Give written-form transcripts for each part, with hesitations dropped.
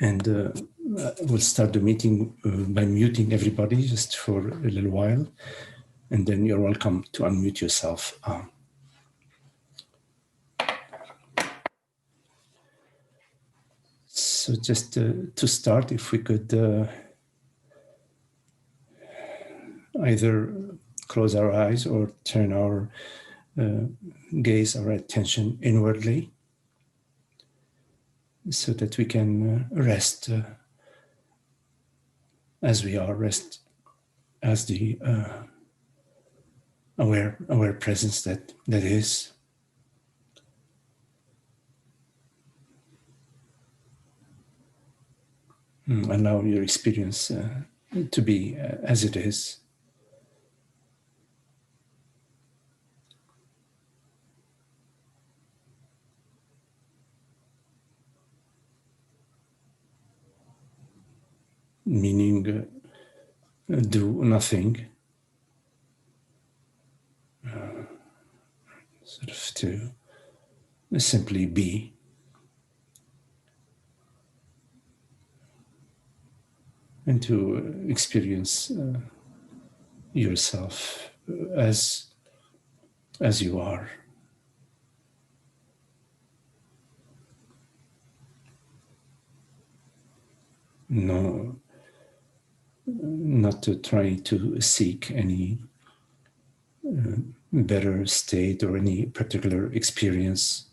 And we'll start the meeting by muting everybody just for a little while. And then you're welcome to unmute yourself. So just to start, if we could either close our eyes or turn our gaze, our attention inwardly, so that we can rest as we are, rest as the aware presence that is. Allow your experience to be as it is. Meaning do nothing, sort of to simply be. And to experience yourself as you are. No, not to try to seek any better state or any particular experience.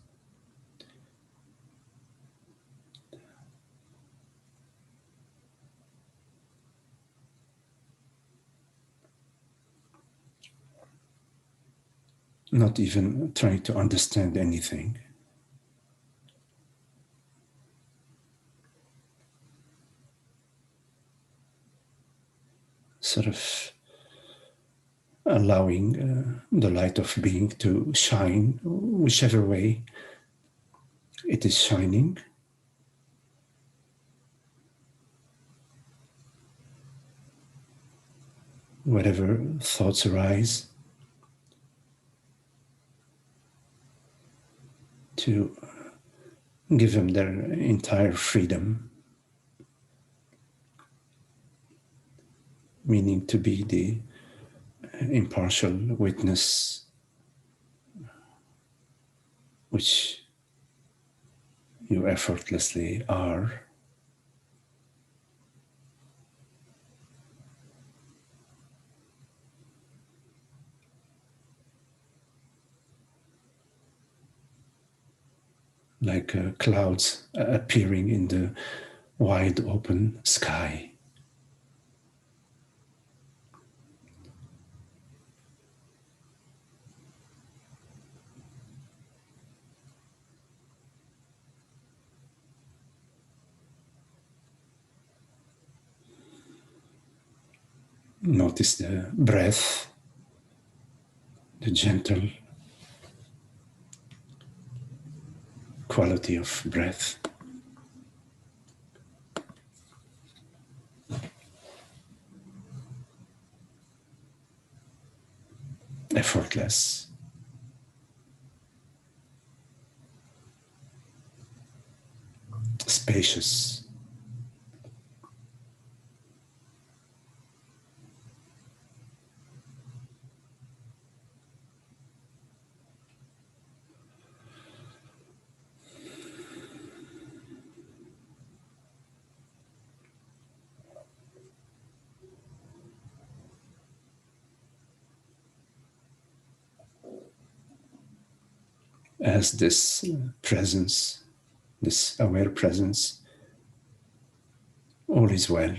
Not even trying to understand anything. Sort of allowing the light of being to shine whichever way it is shining. Whatever thoughts arise, to give them their entire freedom, meaning to be the impartial witness which you effortlessly are. Like clouds appearing in the wide open sky. Notice the breath, the gentle quality of breath. Effortless. Spacious. As this presence, this aware presence, all is well.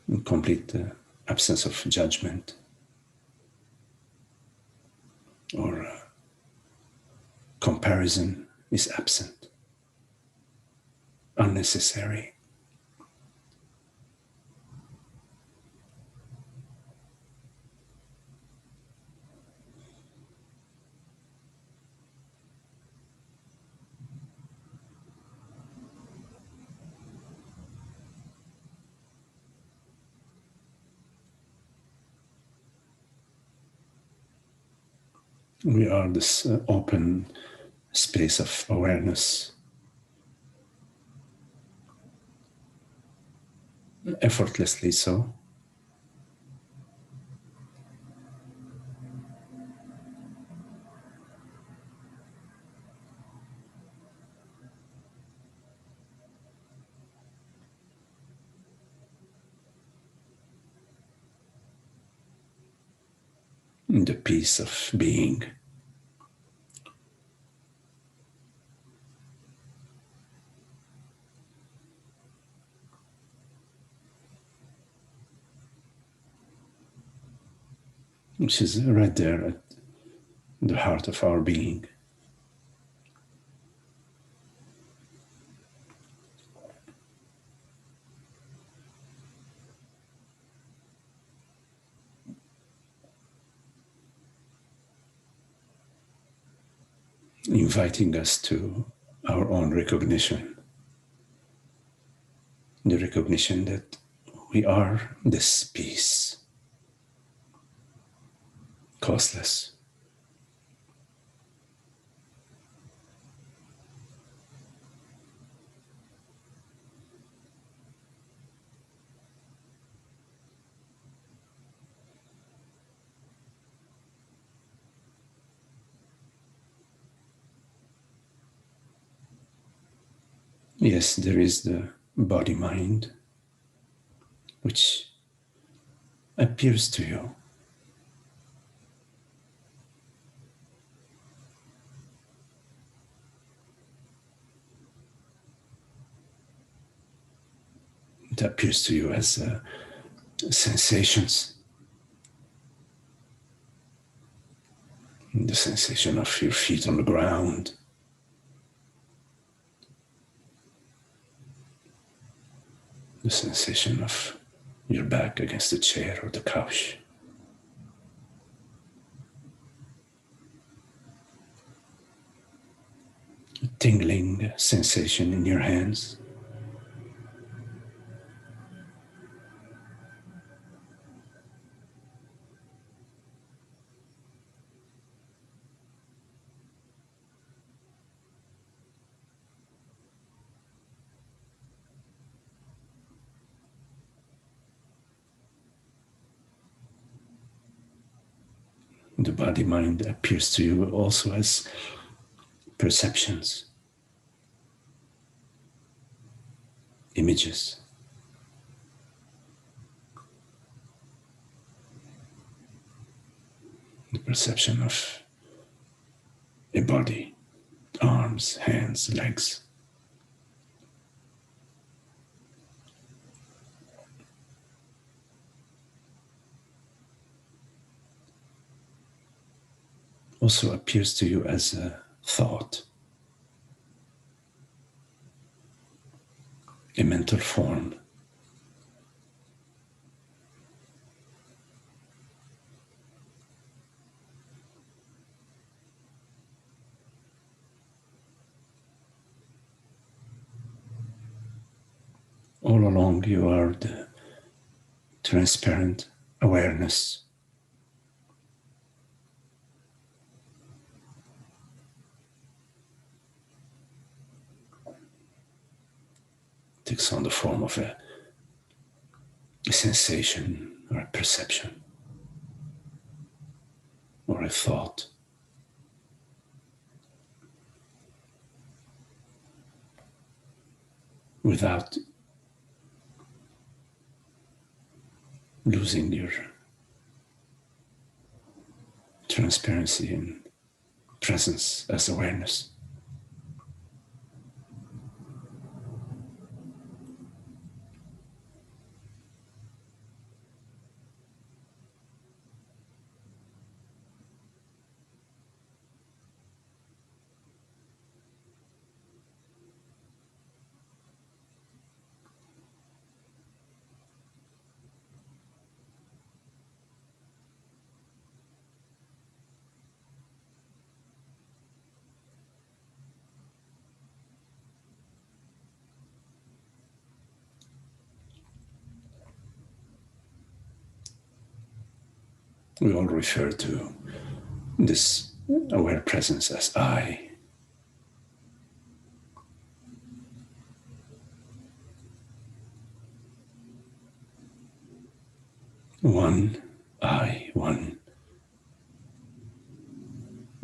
In complete absence of judgment or comparison is absent, unnecessary. We are this open space of awareness, effortlessly so. The peace of being. Which is right there at the heart of our being. Inviting us to our own recognition. The recognition that we are this peace, causeless. Yes, there is the body-mind, which appears to you. It appears to you as sensations. The sensation of your feet on the ground, the sensation of your back against the chair or the couch. A tingling sensation in your hands. The body-mind appears to you also as perceptions, images. The perception of a body, arms, hands, legs. Also appears to you as a thought, a mental form. All along you are the transparent awareness. It takes on the form of a sensation or a perception or a thought. Without losing your transparency and presence as awareness. We all refer to this aware presence as I.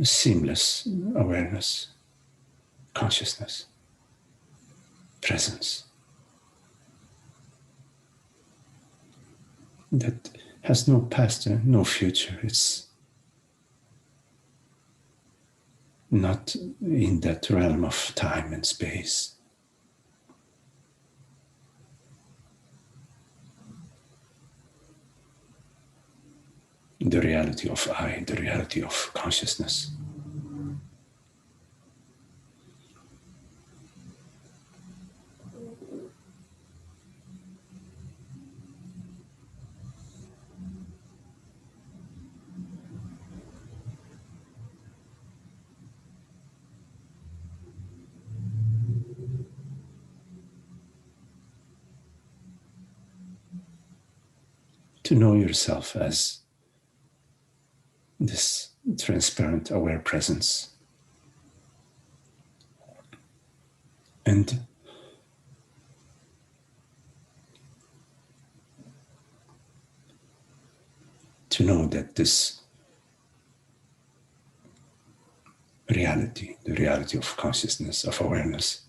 seamless awareness, consciousness, presence that has no past, no future. It's not in that realm of time and space. The reality of I, the reality of consciousness. To know yourself as this transparent, aware presence. And to know that this reality, the reality of consciousness, of awareness,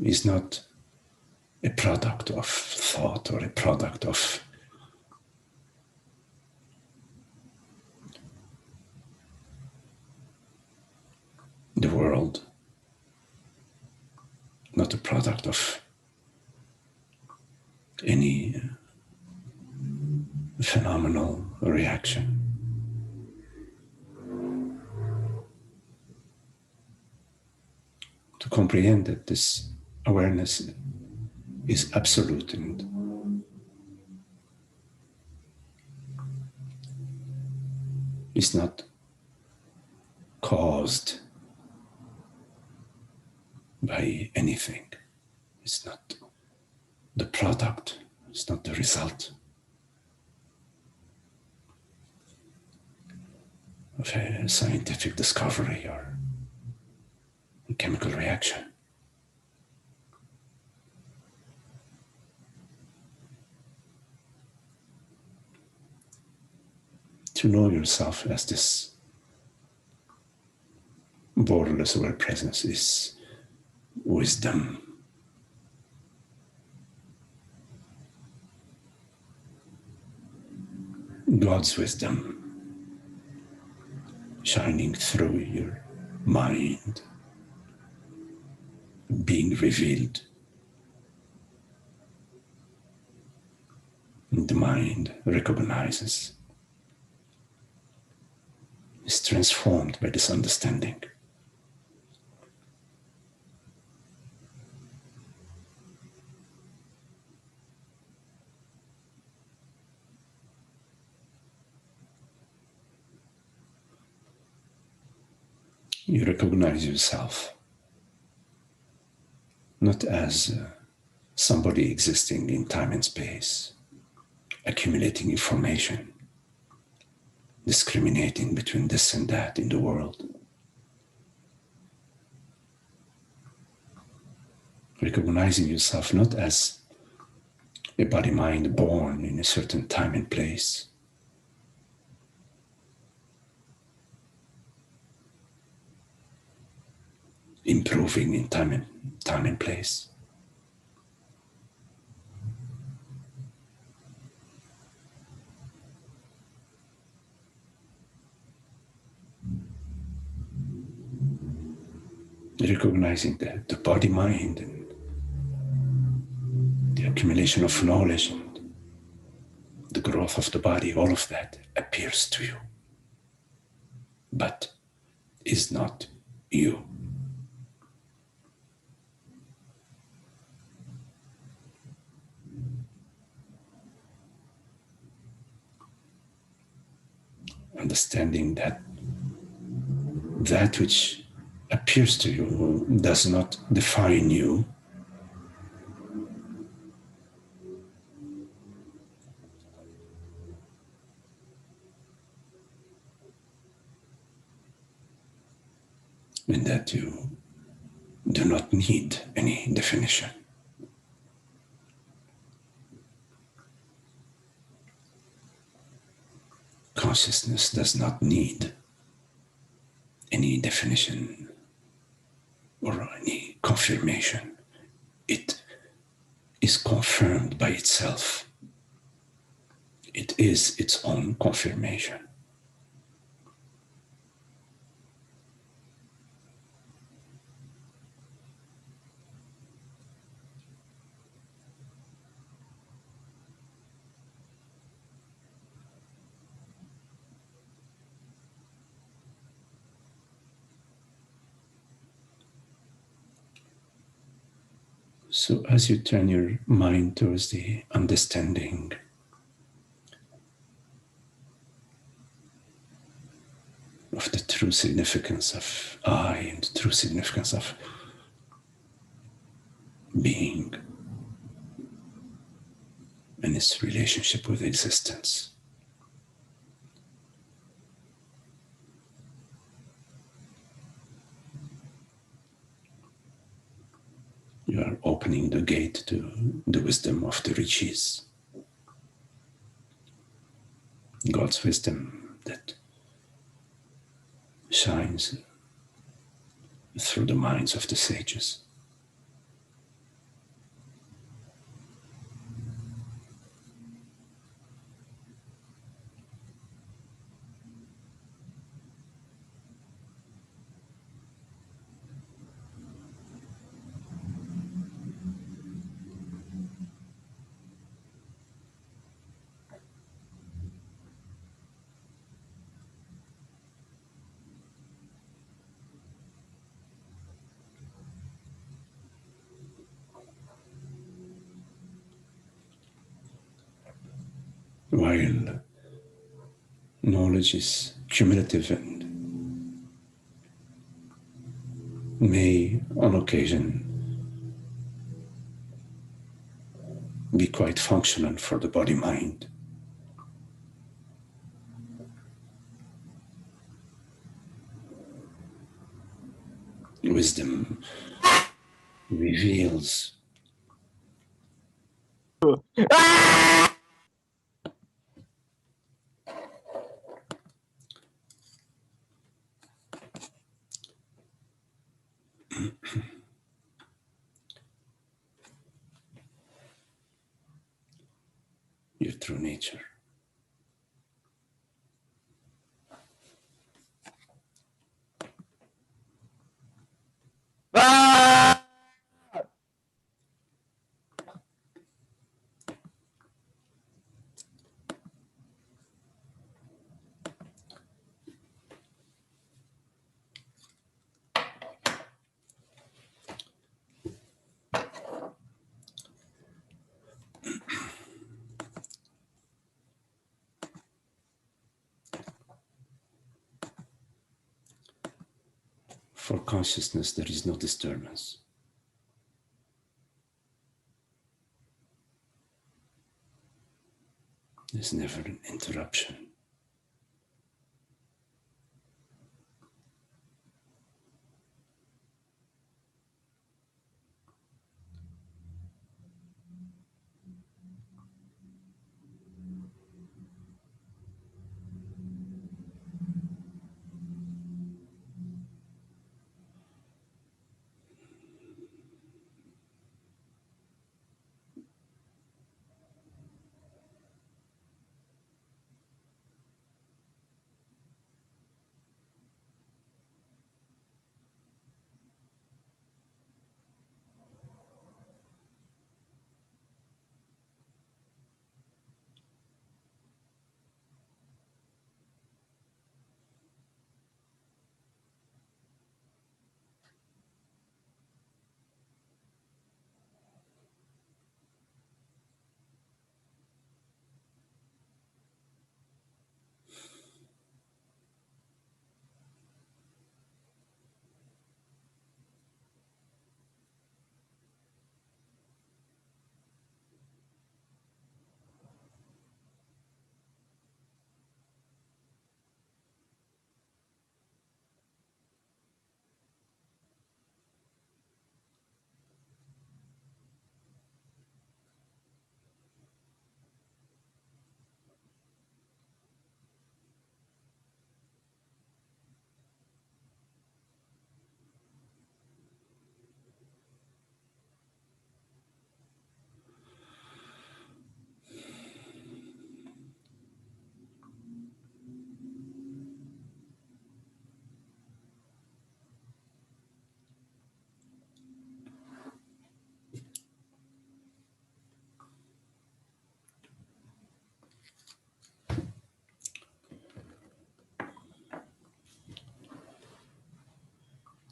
is not a product of thought or a product of the world, not a product of any phenomenal reaction. To comprehend that this awareness is absolute and is not caused by anything. It's not the product, it's not the result of a scientific discovery or a chemical reaction. To know yourself as this borderless aware presence is wisdom. God's wisdom shining through your mind, being revealed. The mind recognizes, is transformed by this understanding. You recognize yourself not as somebody existing in time and space, accumulating information, discriminating between this and that in the world. Recognizing yourself not as a body-mind born in a certain time and place, improving in time and place. Recognizing that the body-mind and the accumulation of knowledge and the growth of the body, all of that appears to you, but is not you. Understanding that that which appears to you does not define you, and that you do not need any definition. consciousness does not need any definition or any confirmation. It is confirmed by itself. It is its own confirmation. So as you turn your mind towards the understanding of the true significance of I and the true significance of being and its relationship with existence, you are opening the gate to the wisdom of the riches, God's wisdom that shines through the minds of the sages. While knowledge is cumulative and may, on occasion, be quite functional for the body-mind, wisdom reveals your true nature. For consciousness, there is no disturbance. There's never an interruption.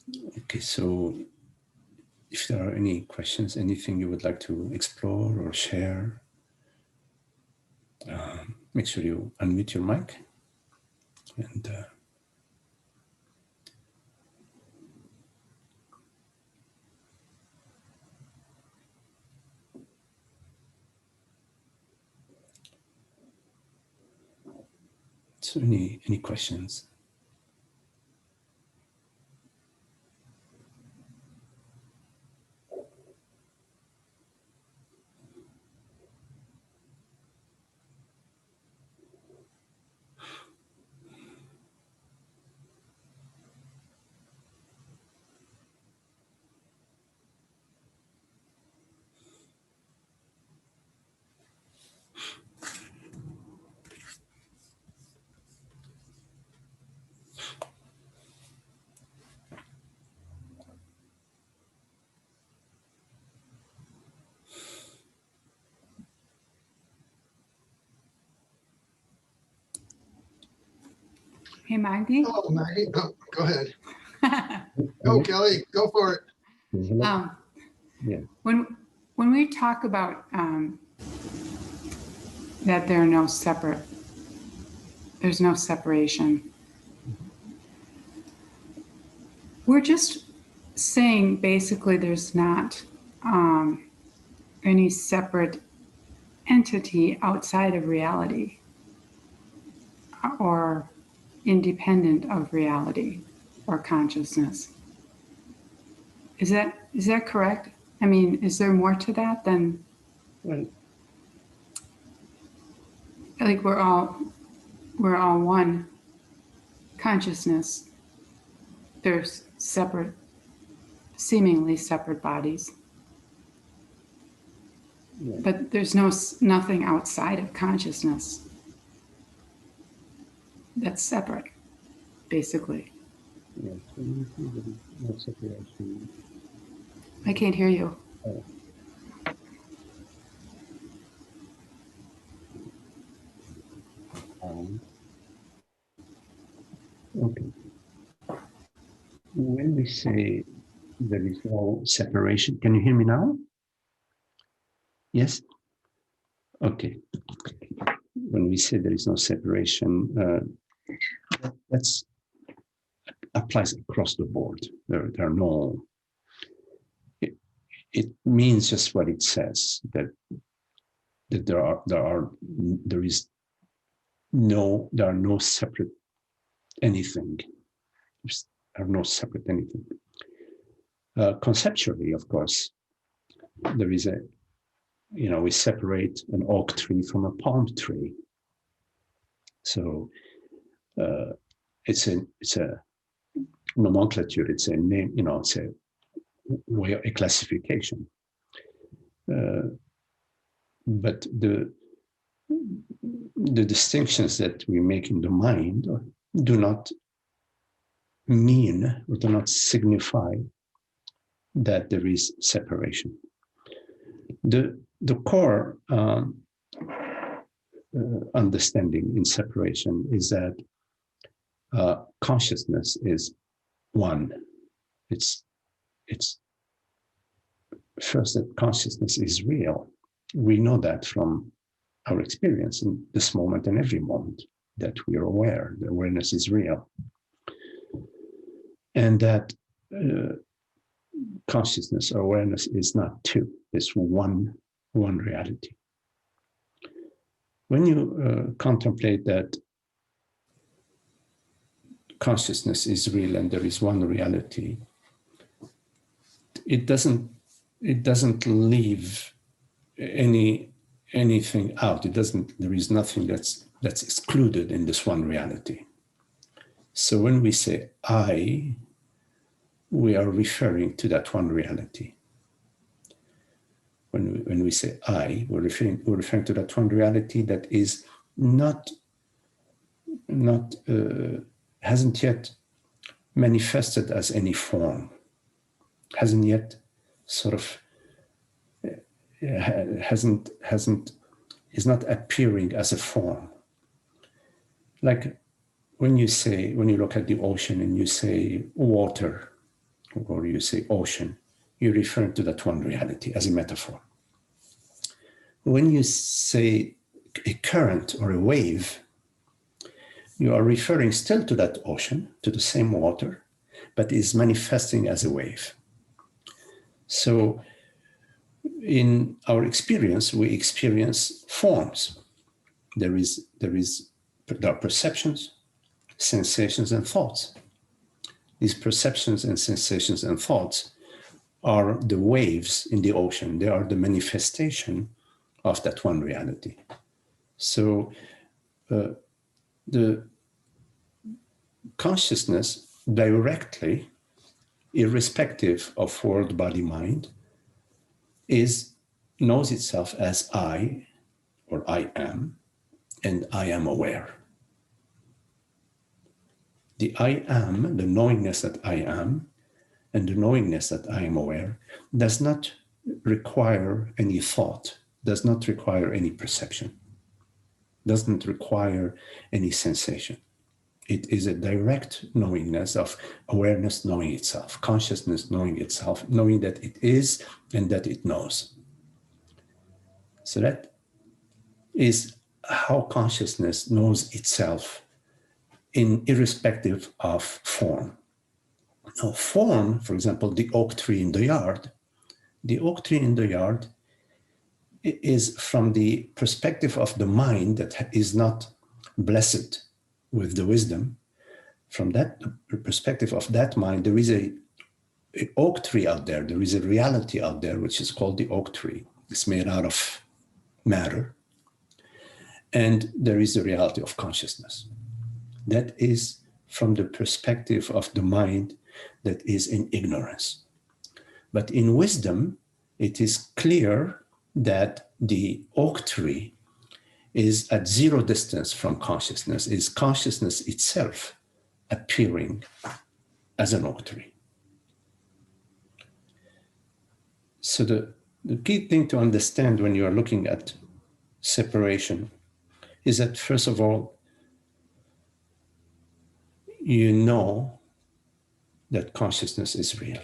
Okay, so if there are any questions, anything you would like to explore or share, make sure you unmute your mic. And so any questions? Hey, Magdi. Hello, Maggie. Oh, go ahead. Go, Kelly. Go for it. Yeah. When we talk about that there's no separation, we're just saying basically there's not any separate entity outside of reality or independent of reality or consciousness. Is that correct? I mean, is there more to that than, Well, like, we're all one consciousness? There's seemingly separate bodies, yeah. but there's nothing outside of consciousness that's separate, basically. Yeah. So you see there is no separation. I can't hear you. Oh. Okay. When we say there is no separation, can you hear me now? Yes? Okay. When we say there is no separation, that's applies across the board. There are no, it means just what it says, that there are no separate anything. There are no separate anything. Conceptually, of course, there is we separate an oak tree from a palm tree. So it's a nomenclature, it's a name, it's a way of a classification. But the distinctions that we make in the mind do not mean or do not signify that there is separation. The core understanding in separation is that consciousness is one. It's first that consciousness is real. We know that from our experience in this moment and every moment, that we are aware, the awareness is real. And that consciousness or awareness is not two, it's one reality. When you contemplate that consciousness is real and there is one reality, it doesn't leave anything out. There is nothing that's excluded in this one reality. So when we say I, we are referring to that one reality. When we say I, we're referring to that one reality that is not hasn't yet manifested as any form, hasn't yet sort of is not appearing as a form. Like when you look at the ocean and you say water, or you say ocean, you refer to that one reality as a metaphor. When you say a current or a wave, you are referring still to that ocean, to the same water, but is manifesting as a wave. So in our experience, we experience forms. There are perceptions, sensations, and thoughts. These perceptions and sensations and thoughts are the waves in the ocean. They are the manifestation of that one reality. So the consciousness directly, irrespective of world, body, mind, knows itself as I, or I am, and I am aware. The I am, the knowingness that I am, and the knowingness that I am aware, does not require any thought, does not require any perception, doesn't require any sensation. It is a direct knowingness of awareness knowing itself, consciousness knowing itself, knowing that it is and that it knows. So that is how consciousness knows itself, irrespective of form. Now, form, for example, the oak tree in the yard is from the perspective of the mind that is not blessed with the wisdom. From that perspective of that mind, there is an oak tree out there. There is a reality out there, which is called the oak tree. It's made out of matter. And there is the reality of consciousness. That is from the perspective of the mind that is in ignorance. But in wisdom, it is clear that the oak tree is at zero distance from consciousness, is consciousness itself appearing as an oak tree. So the key thing to understand when you are looking at separation is that, first of all, you know that consciousness is real,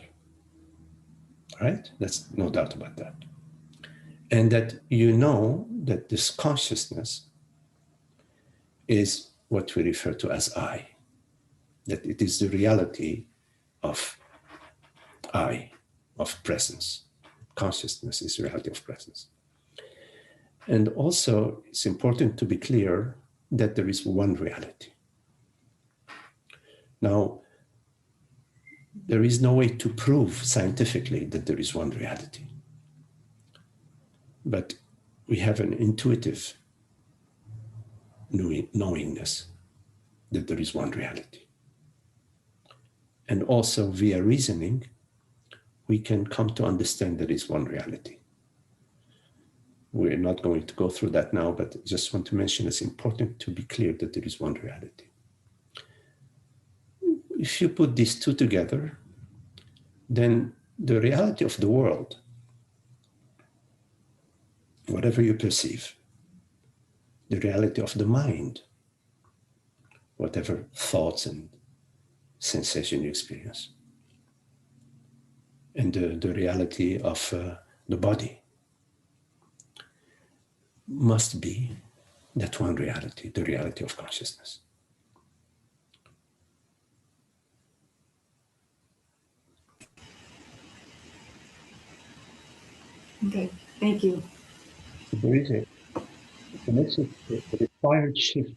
right? There's no doubt about that. And that you know that this consciousness is what we refer to as I, that it is the reality of I, of presence. Consciousness is the reality of presence. And also, it's important to be clear that there is one reality. Now, there is no way to prove scientifically that there is one reality. But we have an intuitive knowingness that there is one reality. And also via reasoning, we can come to understand there is one reality. We're not going to go through that now, but I just want to mention it's important to be clear that there is one reality. If you put these two together, then the reality of the world, whatever you perceive, the reality of the mind, whatever thoughts and sensation you experience, and the reality of the body must be that one reality, the reality of consciousness. Okay, thank you. There is a required shift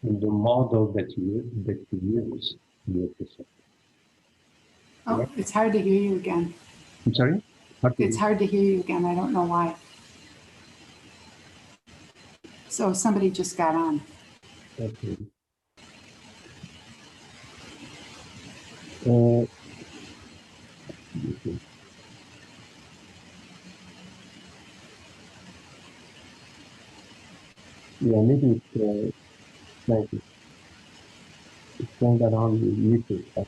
in the model that you use in your perception. Oh, it's hard to hear you again. I'm sorry? It's hard to hear you again. I don't know why. So somebody just got on. Okay. Yeah, maybe it's like it's going that on YouTube. Can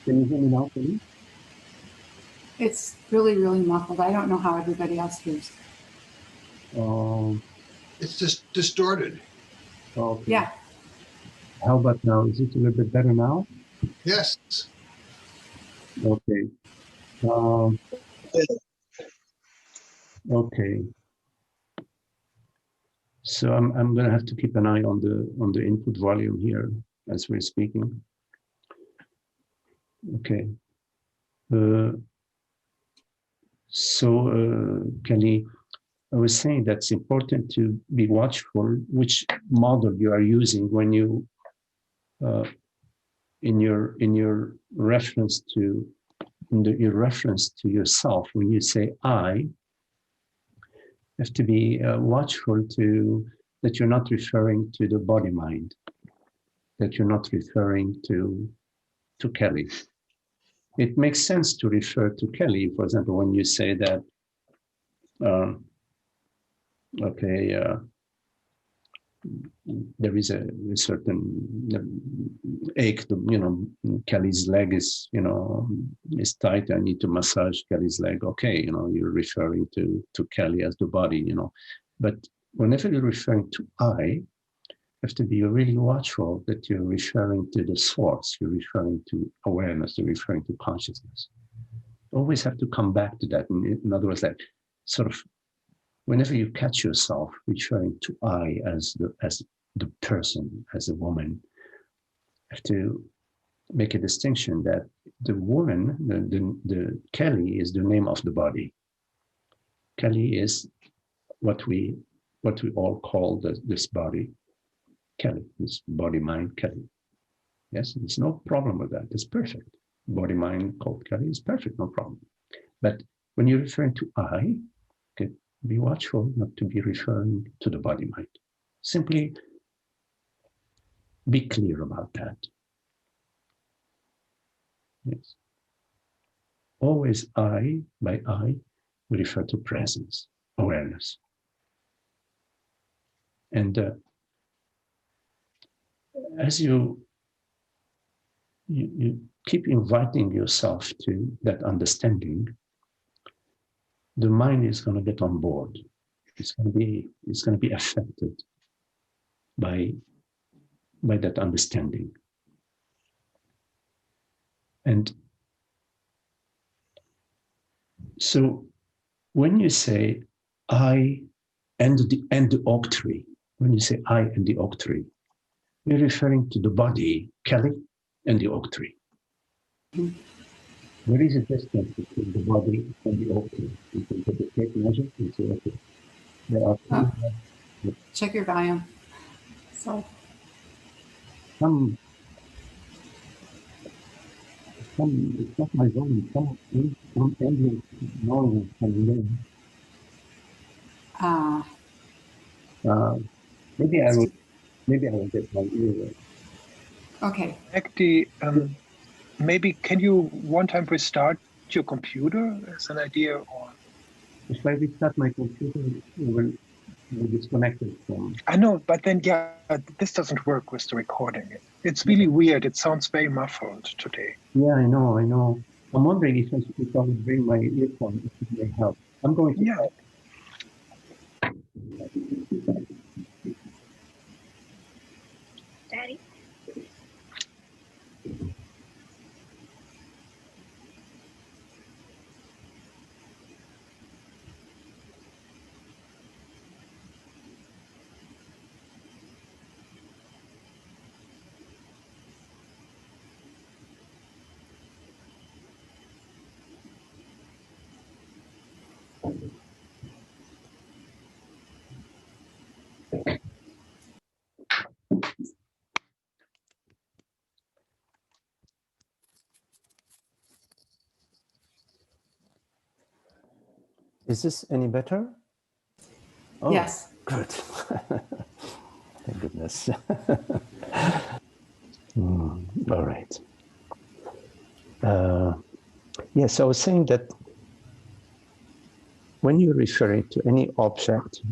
you hear me now, please? It's really, really muffled. I don't know how everybody else hears. It's just distorted. Okay. Yeah, How about now? Is it a little bit better now? Yes. Okay. Okay. So I'm going to have to keep an eye on the input volume here as we're speaking. Okay. Kelly, I was saying that's important to be watchful which model you are using when you in your reference to your reference to yourself. When you say I, have to be watchful that you're not referring to the body mind, that you're not referring to Kelly. It makes sense to refer to Kelly, for example, when you say that, there is a certain ache, Kelly's leg is tight, I need to massage Kelly's leg. Okay, you're referring to Kelly as the body, but whenever you're referring to I, have to be really watchful that you're referring to the source, you're referring to awareness, you're referring to consciousness. Always have to come back to that. In other words, that sort of whenever you catch yourself referring to I as the person, as a woman, have to make a distinction that the woman, the Kelly is the name of the body. Kelly is what we all call this body. Kelly, this body, mind, Kelly. Yes, there's no problem with that. It's perfect. Body, mind called Kelly is perfect, no problem. But when you're referring to I, okay, be watchful not to be referring to the body, mind. Simply be clear about that. Yes. Always I, by I, we refer to presence, awareness. And as you keep inviting yourself to that understanding, the mind is going to get on board. It's going to be affected by that understanding. And so when you say I and the oak tree, when you say I and the oak tree, you're referring to the body, Kelly, and the oak tree. There is a distance between the body and the oak tree. You can take a tape measure and say, okay, there are check your volume. So some it's not my volume, some ambient noise coming in. Maybe I will get my ear ready. Okay. Magdi, maybe can you one time restart your computer as an idea? Or If I restart my computer, we'll disconnect it from. I know, but then this doesn't work with the recording. It's really weird. It sounds very muffled today. Yeah, I know. I'm wondering if I would bring my earphone, if it may help. I'm going to. Yeah. Daddy. Is this any better? Oh, yes. Good. Thank goodness. All right. Yes, I was saying that when you're referring to any object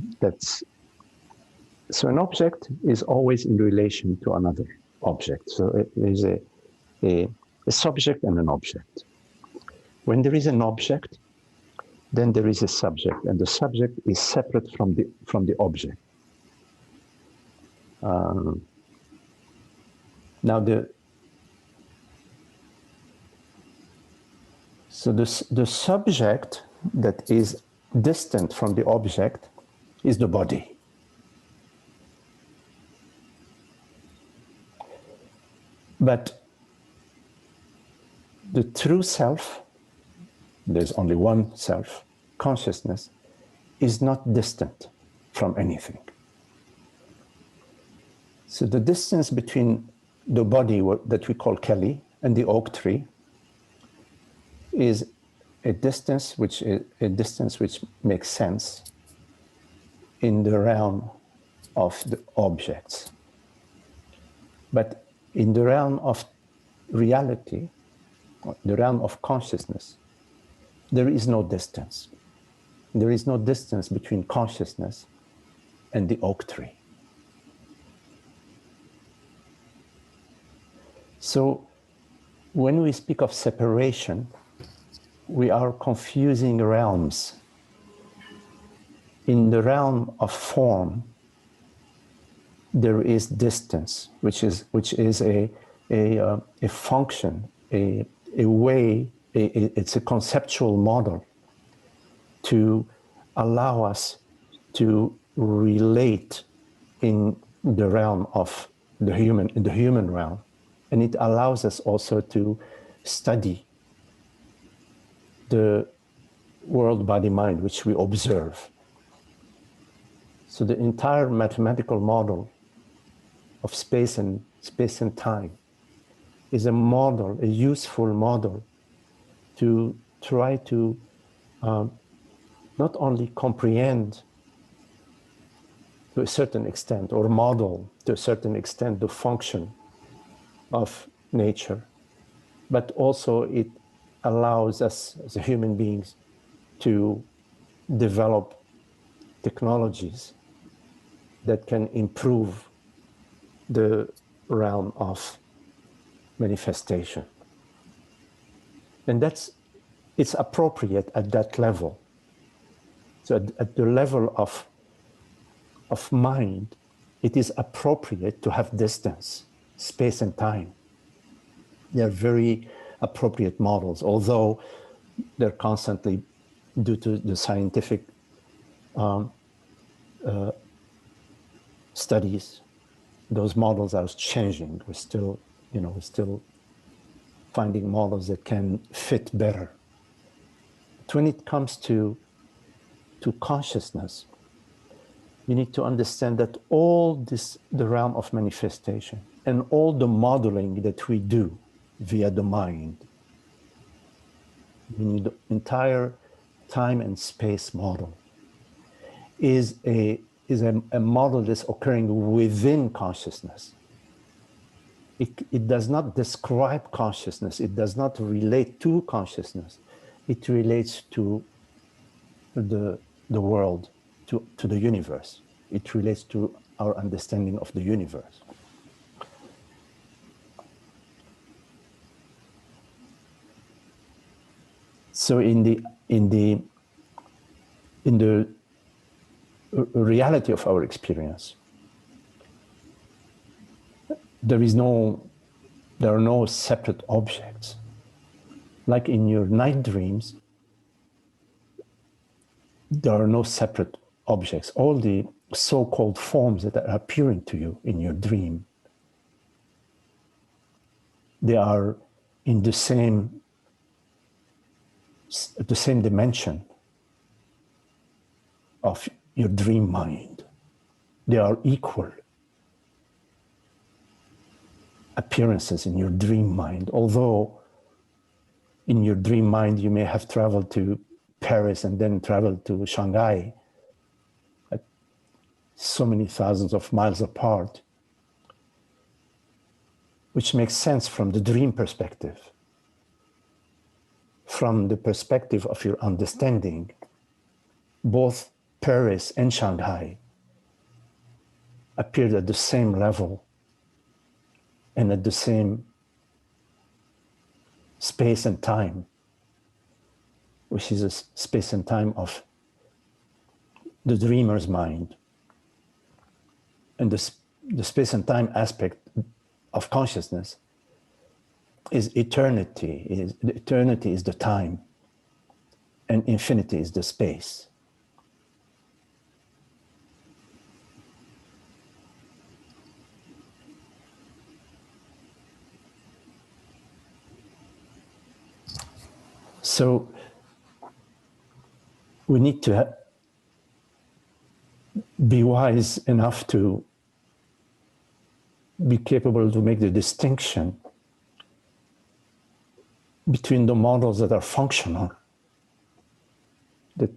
so an object is always in relation to another object. So there is a subject and an object. When there is an object, then there is a subject, and the subject is separate from the object. Now the subject that is distant from the object is the body. But the true self, there's only one self, consciousness, is not distant from anything. So the distance between the body that we call Kelly and the oak tree is a distance which makes sense in the realm of the objects. But in the realm of reality, the realm of consciousness, there is no distance. There is no distance between consciousness and the oak tree. So when we speak of separation, we are confusing realms. In the realm of form, there is distance, which is a function, a way, it's a conceptual model to allow us to relate in the realm of the human, in the human realm. And it allows us also to study the world, body, mind, which we observe. So the entire mathematical model of space and time is a model, a useful model to try to not only comprehend to a certain extent or model to a certain extent the function of nature, but also it allows us as human beings to develop technologies that can improve the realm of manifestation. And it's appropriate at that level. So at the level of mind, it is appropriate to have distance, space and time. They're very appropriate models, although they're constantly, due to the scientific studies, those models are changing. We're still finding models that can fit better. But when it comes to consciousness, you need to understand that all this, the realm of manifestation and all the modeling that we do via the mind, meaning the entire time and space model, is a model that's occurring within consciousness. It does not describe consciousness. It does not relate to consciousness. It relates to the world, to the universe. It relates to our understanding of the universe. So in the reality of our experience, there are no separate objects. Like in your night dreams, there are no separate objects. All the so-called forms that are appearing to you in your dream, they are in the same dimension of your dream mind. They are equal appearances in your dream mind, although in your dream mind you may have traveled to Paris and then traveled to Shanghai, at so many thousands of miles apart, which makes sense from the dream perspective. From the perspective of your understanding, both Paris and Shanghai appeared at the same level and at the same space and time, which is a space and time of the dreamer's mind. And the space and time aspect of consciousness is eternity. Eternity is the time, and infinity is the space. So we need to be wise enough to be capable to make the distinction between the models that are functional, that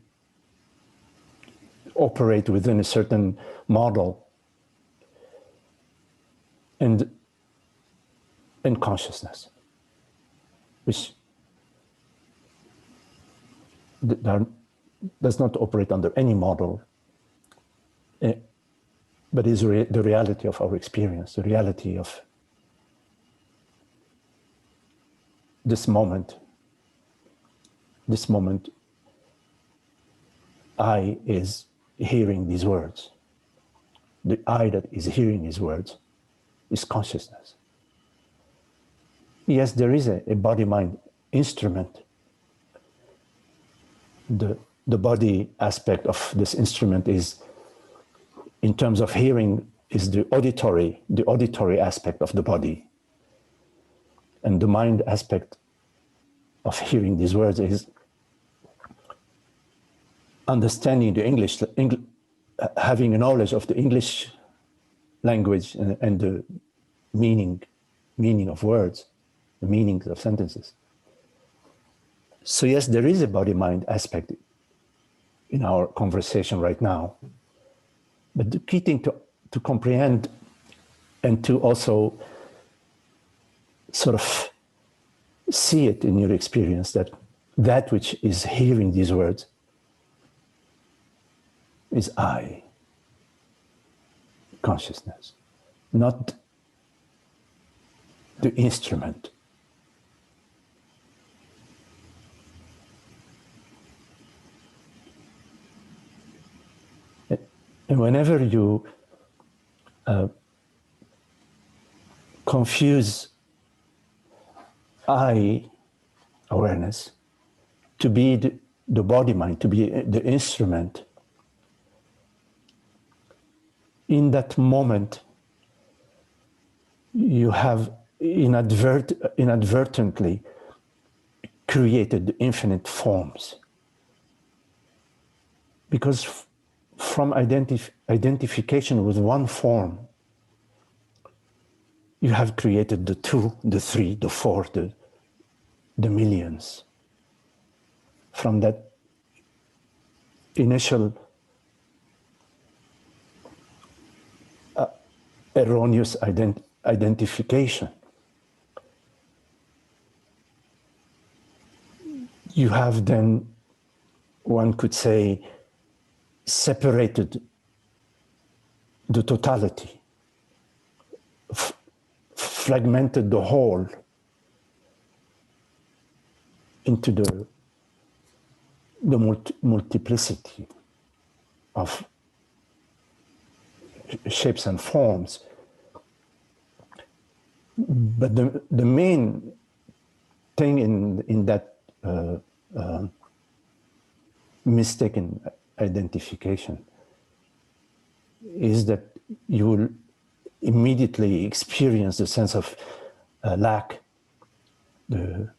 operate within a certain model, and consciousness, which does not operate under any model, but is the reality of our experience, the reality of this moment. This moment, I is hearing these words. The I that is hearing these words is consciousness. Yes, there is a body-mind instrument. The body aspect of this instrument is, in terms of hearing, is the auditory aspect of the body. And the mind aspect of hearing these words is understanding the English, having a knowledge of the English language and the meaning of words, the meanings of sentences. So yes, there is a body-mind aspect in our conversation right now. But the key thing to comprehend and to also sort of see it in your experience, that which is hearing these words is I, consciousness, not the instrument. And whenever you confuse I awareness to be the body mind, to be the instrument, in that moment you have inadvertently created infinite forms. Because from identification with one form, you have created the two, the three, the four, the millions. From that initial erroneous identification, you have then, one could say, separated the totality, fragmented the whole into the multiplicity of shapes and forms. But the main thing in that mistaken identification is that you will immediately experience the sense of lack, and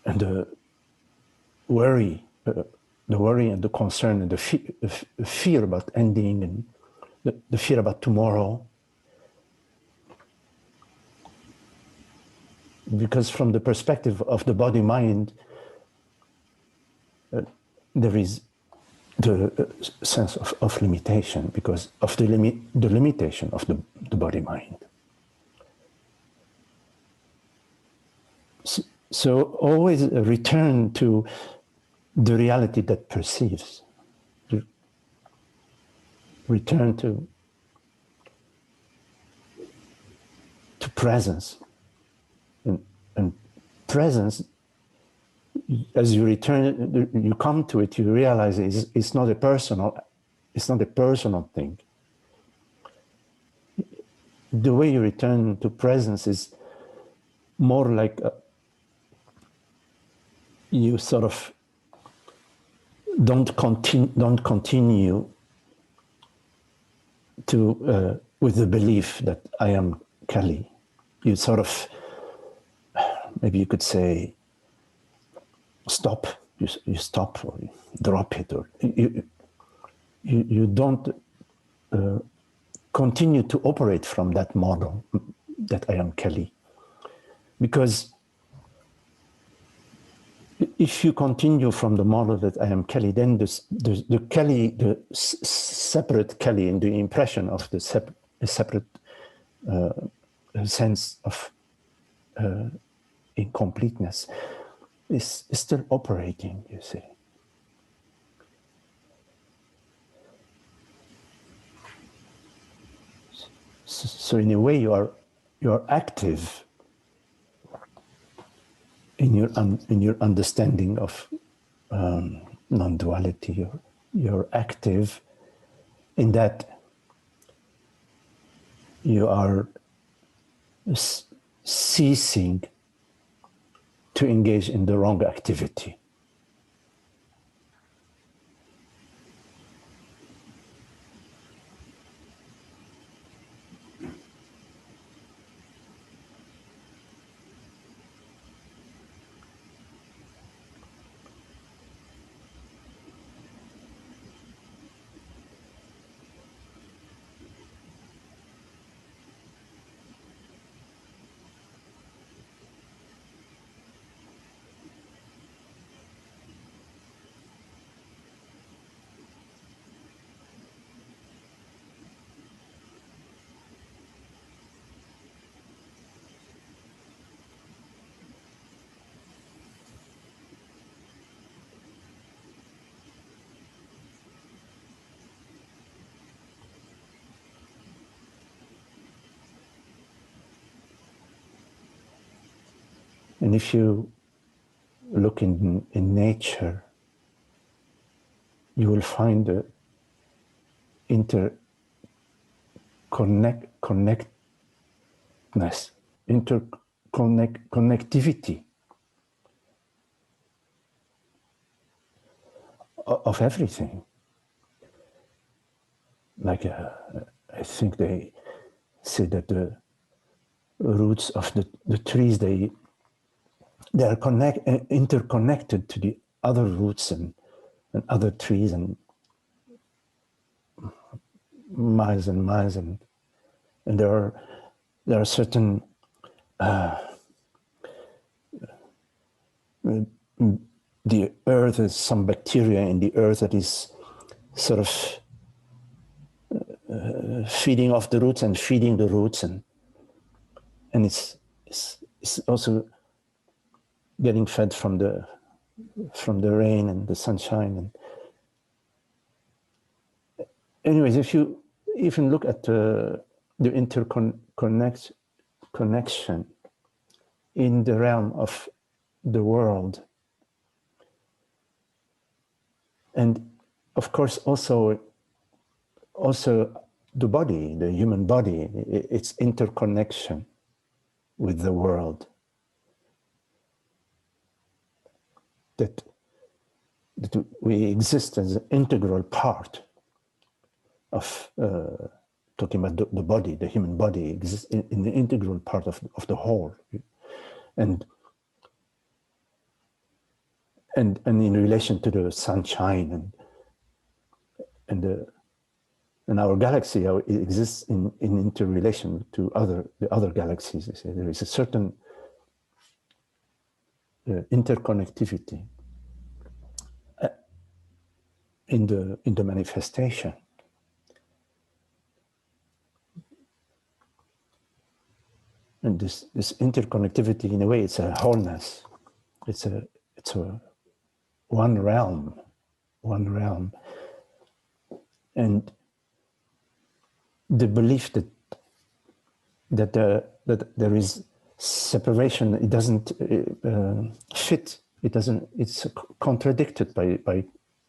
the worry and the concern and the fear about ending, and the fear about tomorrow. Because from the perspective of the body-mind, there is the sense of limitation because of the limitation of the body-mind. So always return to the reality that perceives. Return to presence. And presence, as you return, you come to it, you realize it's not a personal thing. the way you return to presence is more like you sort of don't continue to with the belief that I am Kali. You sort of, maybe you could say, stop. You stop, or you drop it, or you don't continue to operate from that model that I am Kali, because if you continue from the model that I am Kali, then the Kali, the separate Kali, and the impression of the separate sense of incompleteness is still operating, you see. So in a way, you are active in your understanding of non-duality. You're active in that you are ceasing to engage in the wrong activity. And if you look in nature, you will find the connectivity of everything. Like I think they say that the roots of the trees, they are interconnected to the other roots and other trees, and miles and miles, and there are certain the earth is some bacteria in the earth that is sort of feeding off the roots and feeding the roots, and it's also getting fed from the rain and the sunshine. And anyways, if you even look at the connection in the realm of the world, and of course also the body, the human body, its interconnection with the world, that we exist as an integral part of talking about the body, the human body exists in the integral part of the whole, and in relation to the sunshine and our galaxy, how it exists in interrelation to the other galaxies. There is a certain interconnectivity in the manifestation. And this interconnectivity, in a way, it's a wholeness. It's a one realm, and the belief that there is separation, it doesn't fit. It's contradicted by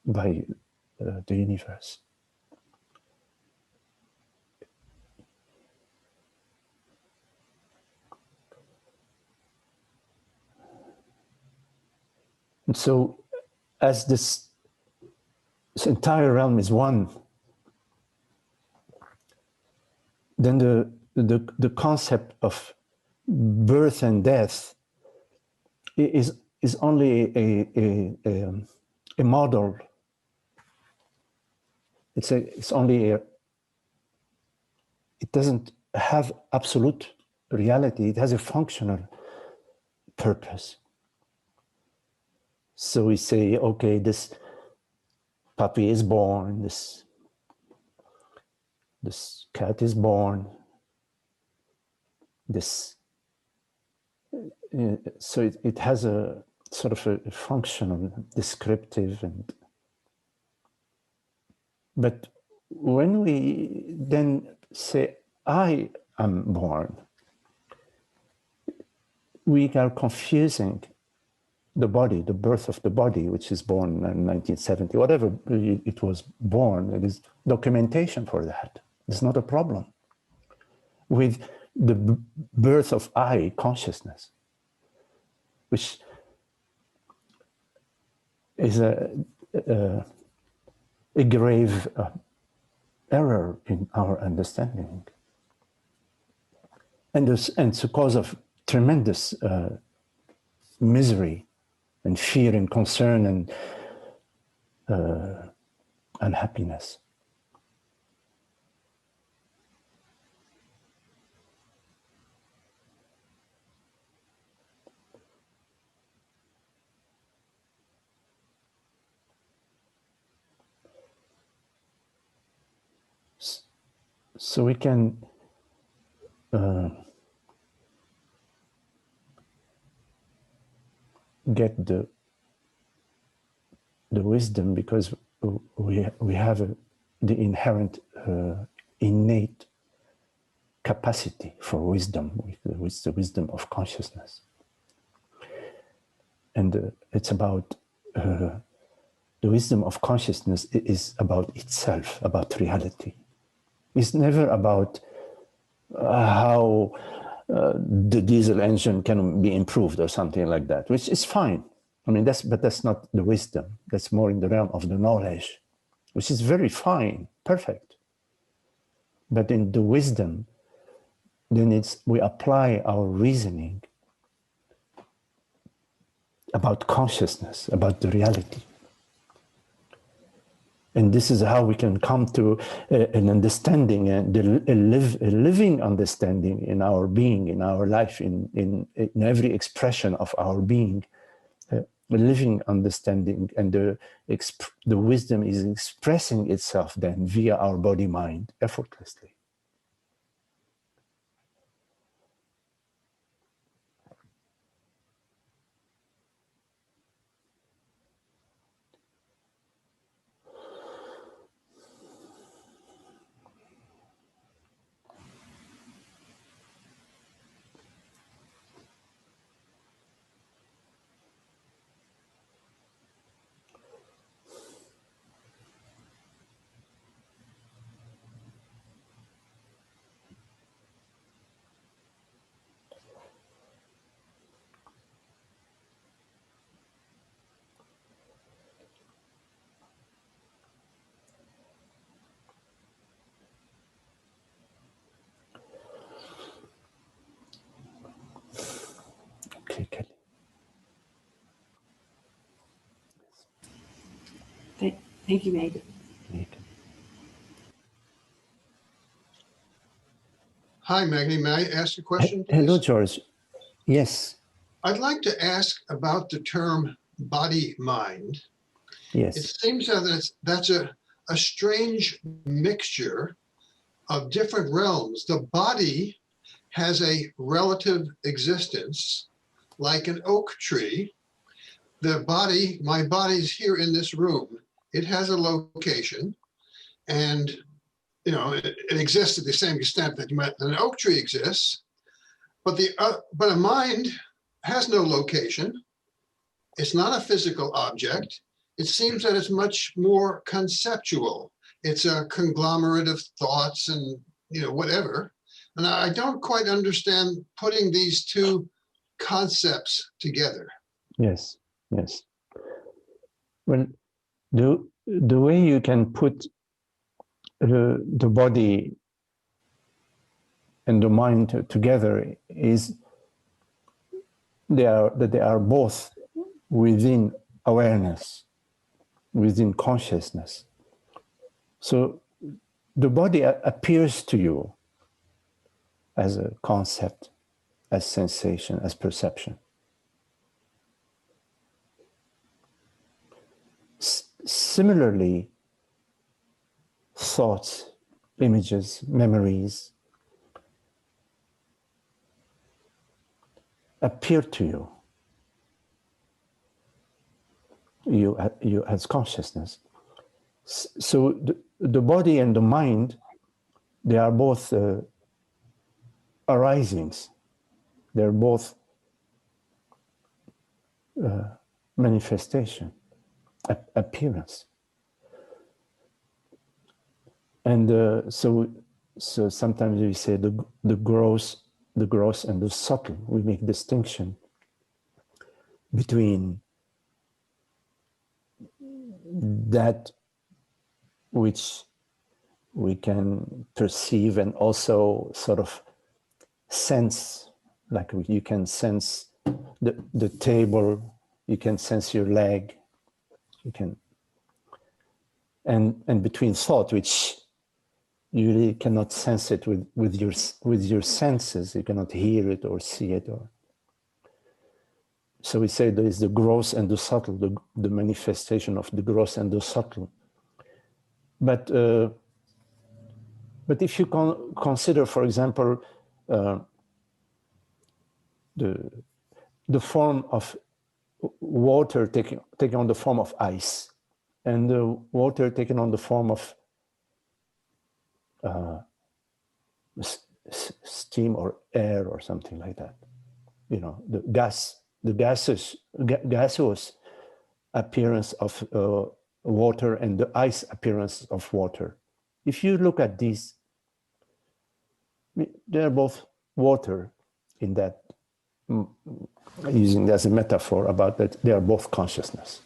the universe. And so as this entire realm is one, then the concept of birth and death is only a model. It's only it doesn't have absolute reality. It has a functional purpose. So we say, okay, this puppy is born, this cat is born, so it has a sort of a functional, descriptive, but when we then say, I am born, we are confusing the body, the birth of the body, which is born in 1970, whatever it was born, it is documentation for that. It's not a problem. With the birth of I, consciousness, which is a grave error in our understanding. And it's a cause of tremendous misery and fear and concern and unhappiness. So we can get the wisdom because we have the inherent innate capacity for wisdom with the wisdom of consciousness, and it's about the wisdom of consciousness is about itself, about reality. It's never about how the diesel engine can be improved or something like that, which is fine. I mean, that's not the wisdom. That's more in the realm of the knowledge, which is very fine, perfect. But in the wisdom, then we apply our reasoning about consciousness, about the reality. And this is how we can come to an understanding and a living understanding in our being, in our life, in every expression of our being, a living understanding. And the wisdom is expressing itself then via our body-mind effortlessly. Okay, Kelly. Thank you, Magdi. Hi, Magdi. May I ask a question, please? Hello, George. Yes. I'd like to ask about the term body-mind. Yes. It seems that that's a strange mixture of different realms. The body has a relative existence, like an oak tree. The body, my body's here in this room. It has a location, and it exists to the same extent that an oak tree exists. But a mind has no location. It's not a physical object. It seems that it's much more conceptual. It's a conglomerate of thoughts and whatever. And I don't quite understand putting these two concepts together. Yes. Yes. Well, the way you can put the body and the mind together is they are both within awareness, within consciousness. So the body appears to you as a concept, as sensation, as perception. Similarly, thoughts, images, memories appear to you as consciousness. So the body and the mind, they are both arisings. They're both manifestation, appearance. And so sometimes we say the gross and the subtle. We make distinction between that which we can perceive and also sort of sense, like you can sense the table, you can sense your leg, you can, and between thought, which you really cannot sense it with your senses, you cannot hear it or see it. So we say there is the gross and the subtle, the manifestation of the gross and the subtle. But if you consider, for example, the form of water taking on the form of ice, and the water taking on the form of steam or air or something like that. You know, the gaseous appearance of water and the ice appearance of water. If you look at these, they're both water in that, using it as a metaphor about that, they are both consciousness.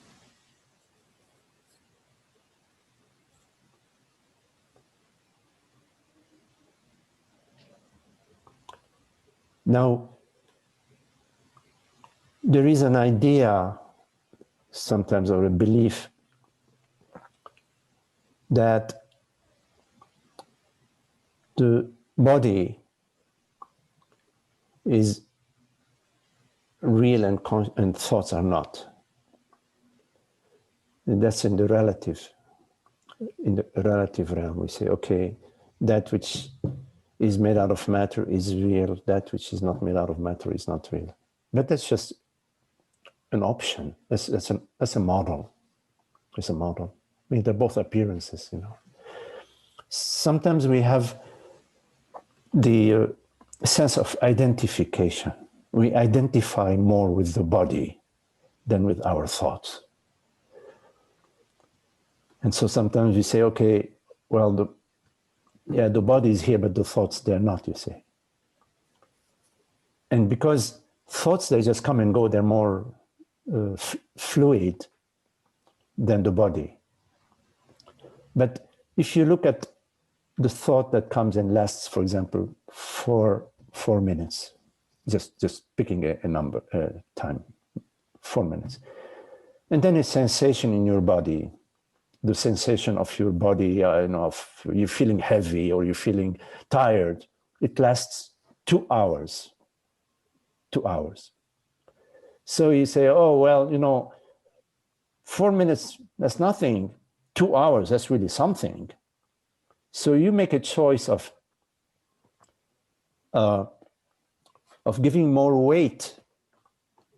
Now, there is an idea sometimes, or a belief, that the body is real and thoughts are not. And that's in the relative realm. We say, okay, that which is made out of matter is real, that which is not made out of matter is not real. But that's just an option. That's a model. It's a model. I mean, they're both appearances, you know. Sometimes we have the sense of identification. We identify more with the body than with our thoughts. And so sometimes we say, okay, well, the body is here, but the thoughts, they're not, you see. And because thoughts, they just come and go, they're more fluid than the body. But if you look at the thought that comes and lasts, for example, 4 minutes, just picking a number, time, 4 minutes. And then a sensation in your body, the sensation of your body, of you're feeling heavy or you're feeling tired, it lasts 2 hours. 2 hours. So you say, oh, well, 4 minutes, that's nothing. 2 hours, that's really something. So you make a choice of giving more weight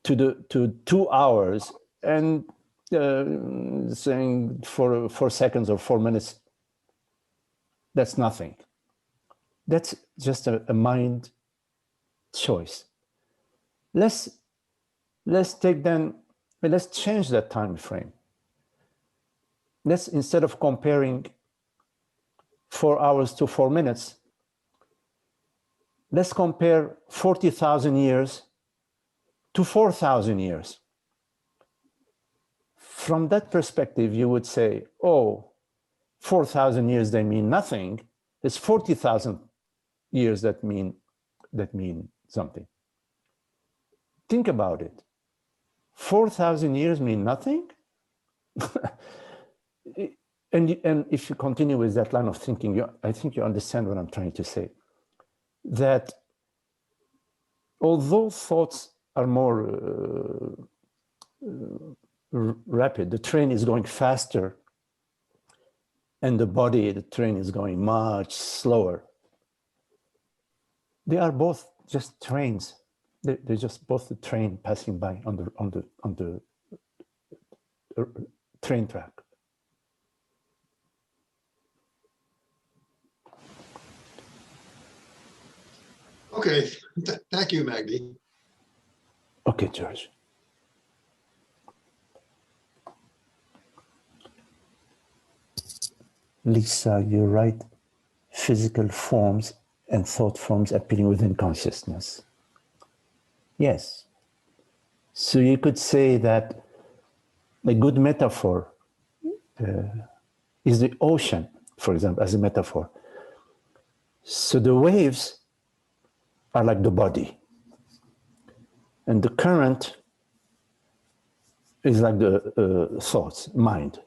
to 2 hours and saying for 4 seconds or 4 minutes, that's nothing. That's just a mind choice. Let's change that time frame. Let's, instead of comparing 4 hours to 4 minutes, let's compare 40,000 years to 4,000 years. from that perspective, you would say, oh, 4,000 years, they mean nothing. It's 40,000 years that mean something. Think about it. 4,000 years mean nothing? and if you continue with that line of thinking, I think you understand what I'm trying to say. That although thoughts are more rapid, the train is going faster, and the train is going much slower. They are both just trains. They're just both the train passing by on the train track. Okay, thank you, Magdi. Okay, George. Lisa, you're right. Physical forms and thought forms appearing within consciousness. Yes. So you could say that a good metaphor is the ocean, for example, as a metaphor. So the waves are like the body, and the current is like the thoughts, mind.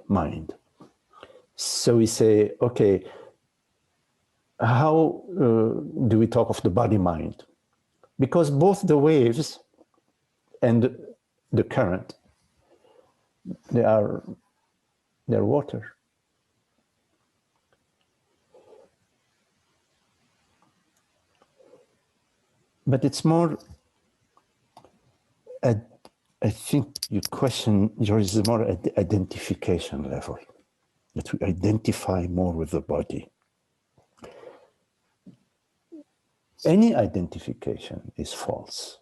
So we say, okay, how do we talk of the body-mind? Because both the waves and the current, they're water. But it's more, I think your question, George, is more at the identification level, that we identify more with the body. Any identification is false.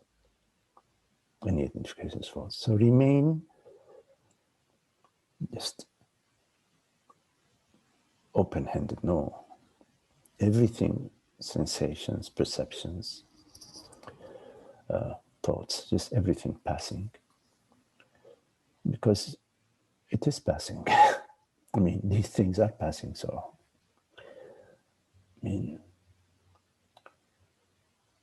Any identification is false. So remain just open-handed. No. Everything, sensations, perceptions, thoughts, just everything passing. Because it is passing. I mean, these things are passing, so. I mean,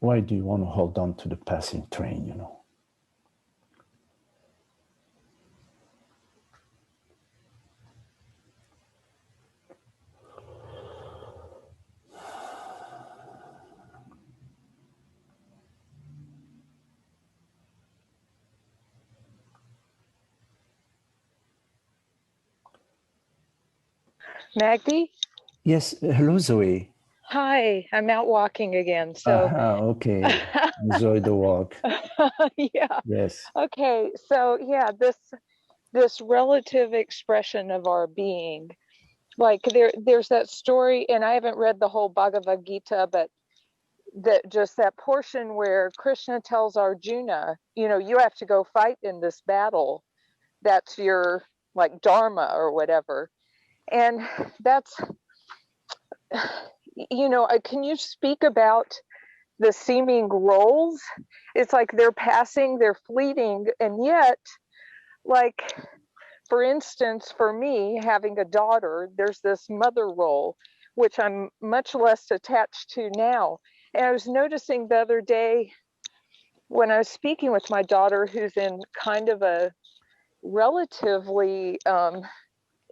why do you want to hold on to the passing train, you know? Magdi? Yes, hello, Zoe. Hi, I'm out walking again. So, okay. Enjoy the walk. yeah. Yes. Okay. So, yeah, this relative expression of our being, like there's that story, and I haven't read the whole Bhagavad Gita, but that portion where Krishna tells Arjuna, you have to go fight in this battle. That's your like dharma or whatever. And that's, can you speak about the seeming roles? It's like they're passing, they're fleeting, and yet, like, for instance, for me, having a daughter, there's this mother role, which I'm much less attached to now. And I was noticing the other day when I was speaking with my daughter, who's in kind of a relatively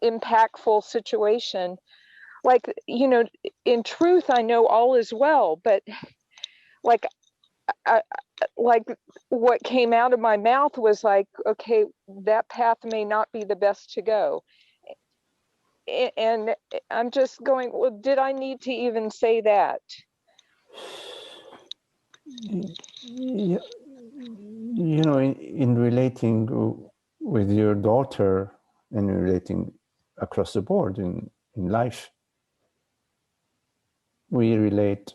impactful situation, like, in truth, I know all is well, but like, like what came out of my mouth was like, okay, that path may not be the best to go. And I'm just going, well, did I need to even say that? Yeah, in relating with your daughter and relating across the board in life, we relate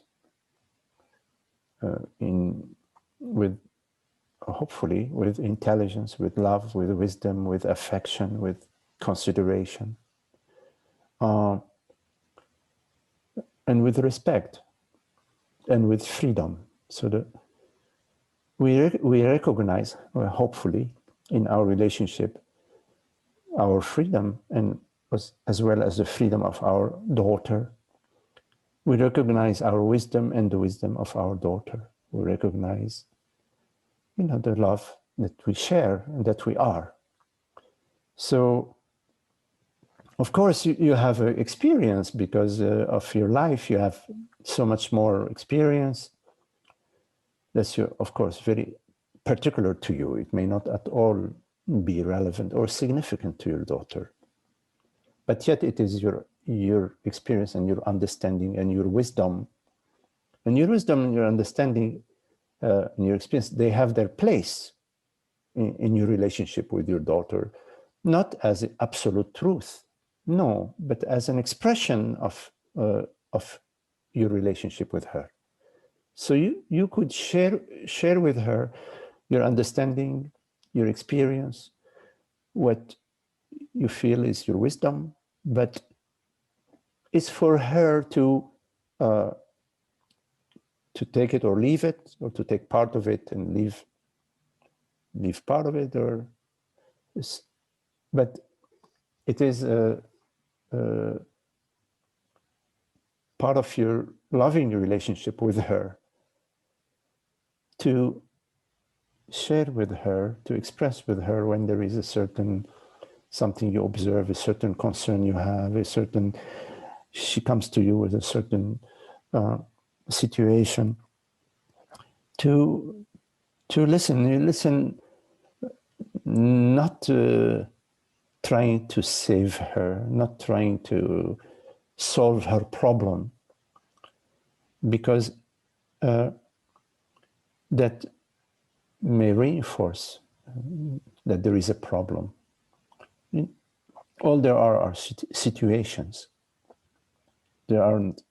hopefully with intelligence, with love, with wisdom, with affection, with consideration, and with respect, and with freedom, so that we recognize, hopefully, in our relationship, our freedom, and as well as the freedom of our daughter. We recognize our wisdom and the wisdom of our daughter. We recognize, the love that we share and that we are. So, of course, you have experience because of your life. You have so much more experience. That's, of course, very particular to you. It may not at all be relevant or significant to your daughter. But yet it is your experience and your understanding and your wisdom. And your wisdom and your understanding and your experience, they have their place in your relationship with your daughter, not as an absolute truth, no, but as an expression of your relationship with her. So you could share with her your understanding, your experience, what you feel is your wisdom, but it's for her to take it or leave it, or to take part of it and leave part of it, but it is part of your loving relationship with her to share with her, to express with her when there is a certain something you observe, a certain concern you have, she comes to you with a certain situation, to listen. You listen, not trying to save her, not trying to solve her problem, because that may reinforce that there is a problem. All there are situations. There aren't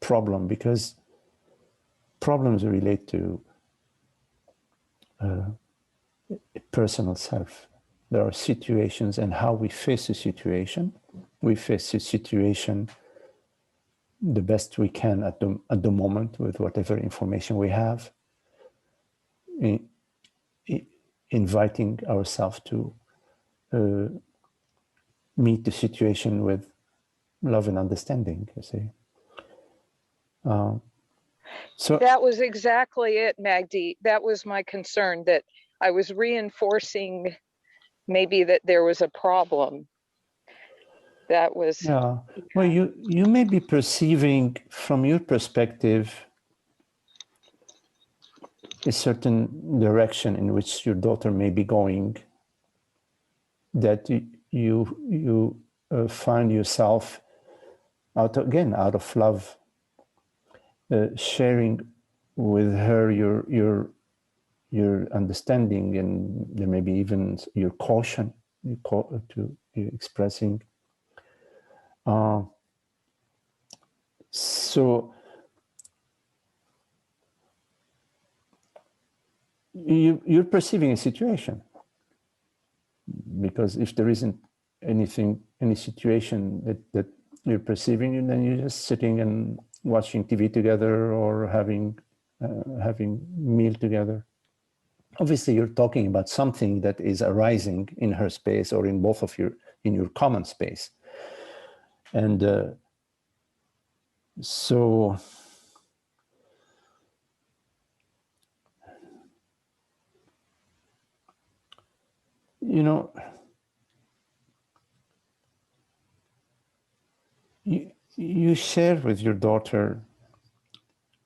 problems, because problems relate to a personal self. There are situations, and how we face a situation. We face a situation the best we can at the moment with whatever information we have, inviting ourselves to meet the situation with love and understanding, you see. So that was exactly it, Magdi. That was my concern, that I was reinforcing maybe that there was a problem. That was... Yeah. Well, you may be perceiving from your perspective a certain direction in which your daughter may be going, that you find yourself out of love, sharing with her your understanding, and there may be even your caution to expressing. So you're perceiving a situation, because if there isn't any situation that you're perceiving, then you're just sitting and watching TV together or having meal together. Obviously, you're talking about something that is arising in her space or in both of in your common space. And so you share with your daughter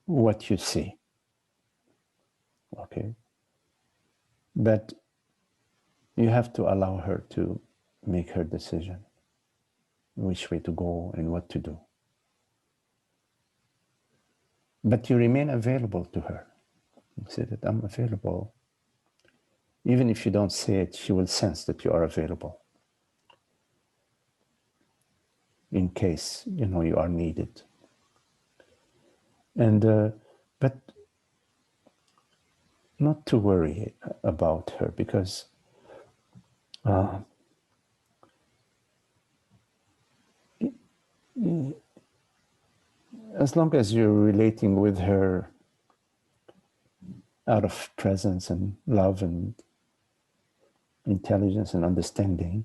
what you see, okay? But you have to allow her to make her decision, which way to go and what to do. But you remain available to her. You say that I'm available. Even if you don't say it, she will sense that you are available in case, you are needed. And, but not to worry about her, because as long as you're relating with her out of presence and love and intelligence and understanding,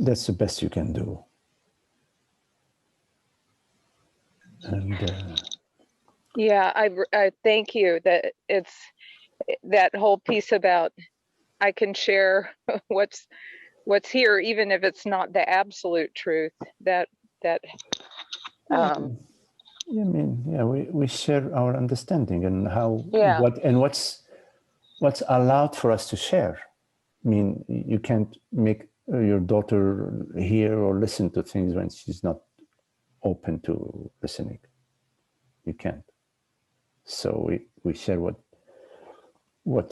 that's the best you can do. And Yeah, I thank you that it's that whole piece about I can share what's here, even if it's not the absolute truth. That I mean, yeah, we share our understanding and how Yeah. what's allowed for us to share. I mean, you can't make your daughter hear or listen to things when she's not open to listening. You can't. So we share what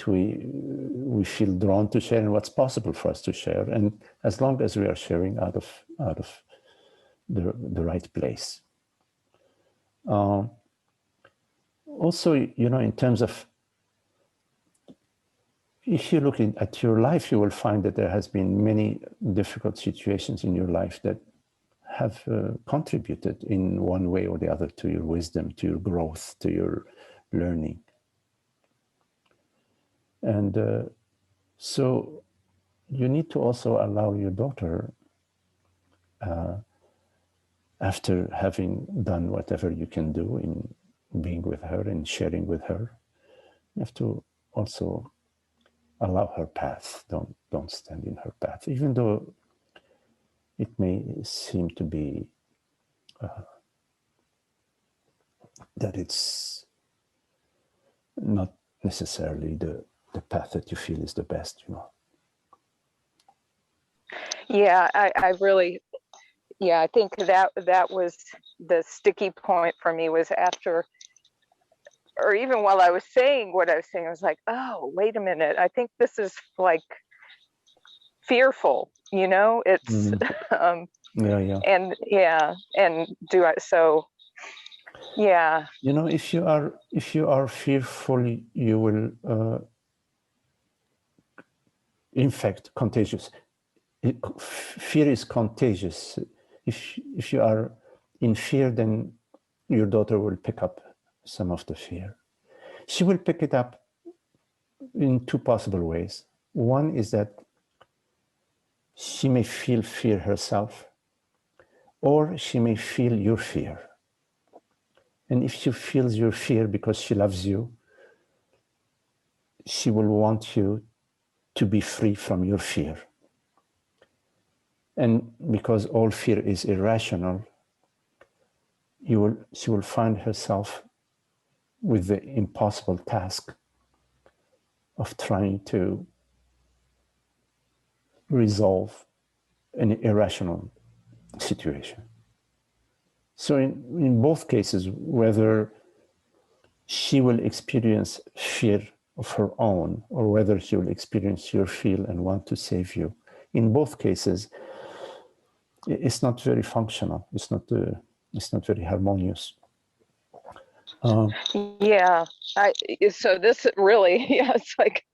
we feel drawn to share and what's possible for us to share, and as long as we are sharing out of the right place. Also, you know, in terms of, if you look at your life, you will find that there has been many difficult situations in your life that have contributed in one way or the other to your wisdom, to your growth, to your learning. And so you need to also allow your daughter, after having done whatever you can do in being with her and sharing with her, you have to also allow her path. Don't stand in her path, even though it may seem to be that it's not necessarily the path that you feel is the best, you know. Yeah, I really, I think that was the sticky point for me, was after, or even while I was saying what I was saying, I was like, oh, wait a minute, I think this is like fearful, you know, it's Yeah. and do I, so yeah. You know, if you are fearful, you will in fact contagious. Fear is contagious. If you are in fear, then your daughter will pick up some of the fear. She will pick it up in two possible ways. One is that she may feel fear herself, or she may feel your fear. And if she feels your fear because she loves you, she will want you to be free from your fear. And because all fear is irrational, she will find herself with the impossible task of trying to resolve an irrational situation. So in both cases, whether she will experience fear of her own or whether she will experience your fear and want to save you, in both cases, it's not very functional. It's not very harmonious. So this really, it's like,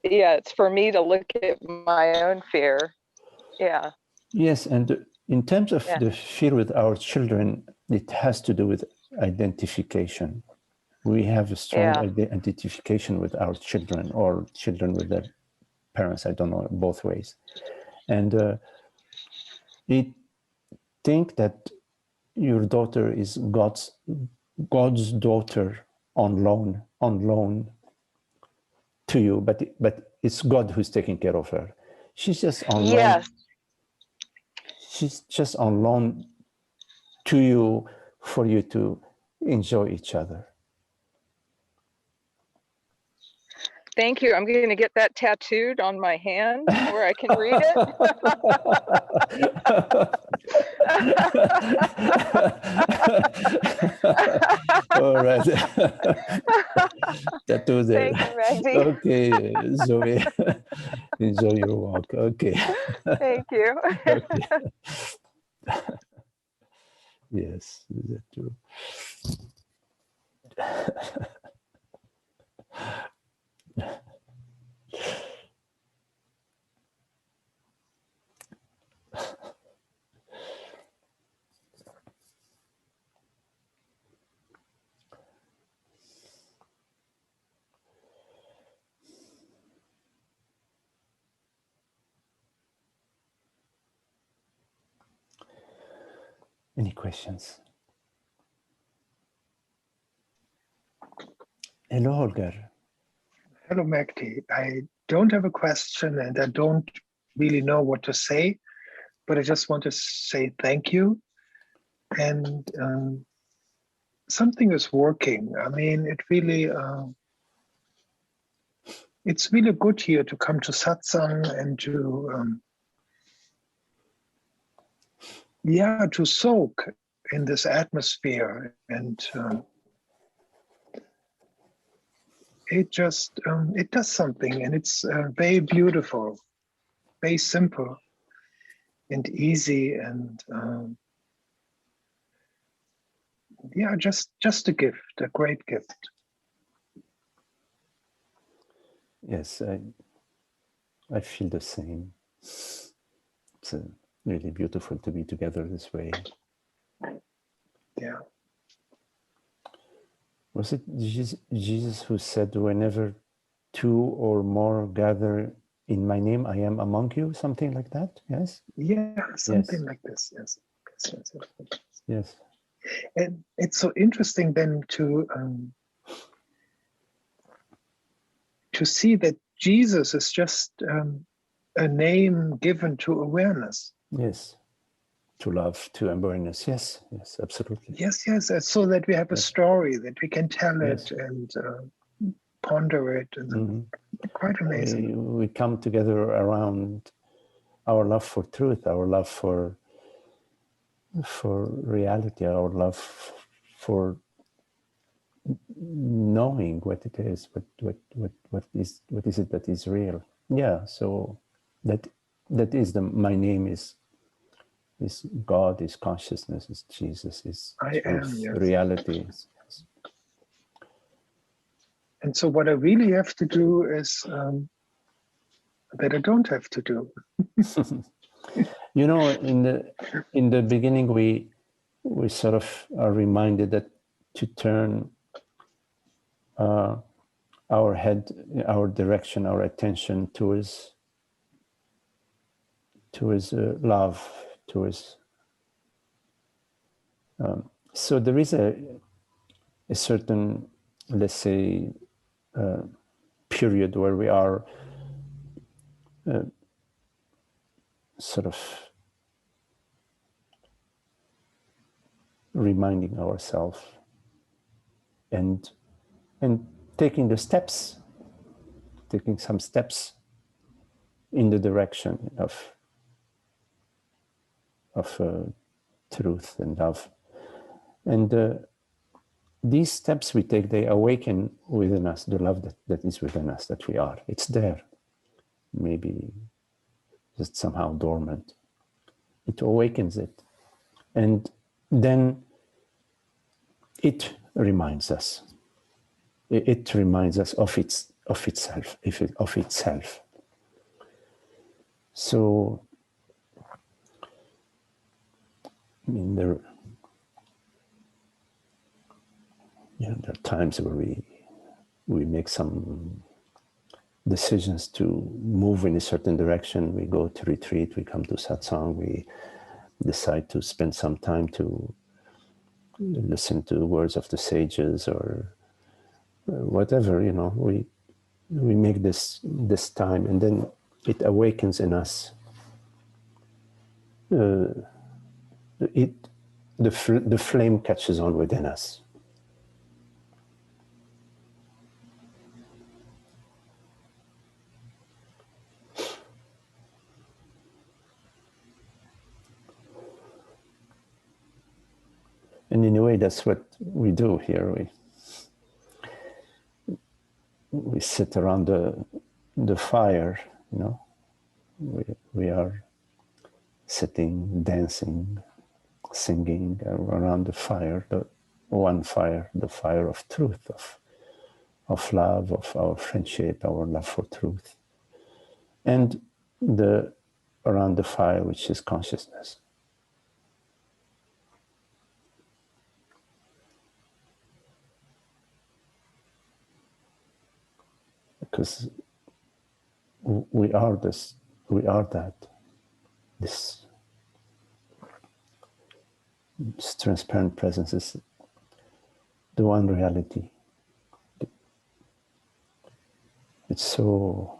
it's for me to look at my own fear. Yes, and in terms of the fear with our children, it has to do with identification. We have a strong identification with our children, or children with their parents, I don't know, both ways. And we think that your daughter is God's daughter on loan to you, but it's God who's taking care of her. She's just on loan. She's just on loan to you for you to enjoy each other. Thank you. I'm going to get that tattooed on my hand where I can read it. All right. Tattoo there. Thank you, Magdi. Okay, Zoe. Enjoy your walk. Okay. Thank you. Okay. Yes, that too. Any questions? Hello, Holger. Hello, Magdi. I don't have a question and I don't really know what to say, but I just want to say thank you. And something is working. I mean, it's really good here to come to satsang and to soak in this atmosphere. And it just, it does something, and it's very beautiful, very simple and easy, and just a gift, a great gift. Yes, I feel the same. It's really beautiful to be together this way. Yeah. Was it Jesus who said, whenever two or more gather in my name, I am among you? Something like that, yes? Yeah, something Yes. like this, yes. Yes. And it's so interesting then to see that Jesus is just a name given to awareness. Yes. To love, to awareness. Yes, yes, absolutely. Yes, so that we have a story, that we can tell Yes. it and ponder it. And quite amazing. We come together around our love for truth, our love for reality, our love for knowing what it is, what is it that is real. Yeah, so that is my name is God, is consciousness, is Jesus, is I truth, am, yes. reality. Yes. And so what I really have to do is that I don't have to do. You know, in the beginning, we sort of are reminded that to turn our head, our direction, our attention towards love, towards. So there is a certain, let's say, period where we are sort of reminding ourselves and taking some steps in the direction of truth and love. And these steps we take, they awaken within us the love that is within us, that we are. It's there, maybe just somehow dormant. It awakens it. And then it reminds us. It reminds us of itself. So, I mean, there are times where we make some decisions to move in a certain direction. We go to retreat, we come to satsang, we decide to spend some time to listen to the words of the sages or whatever, we make this time, and then it awakens in us. The flame catches on within us. And in a way, that's what we do here. We sit around the fire, We are sitting, dancing, singing around the fire, the one fire, the fire of truth, of love, of our friendship, our love for truth. And around the fire, which is consciousness. Because we are that. This This transparent presence is the one reality. It's so,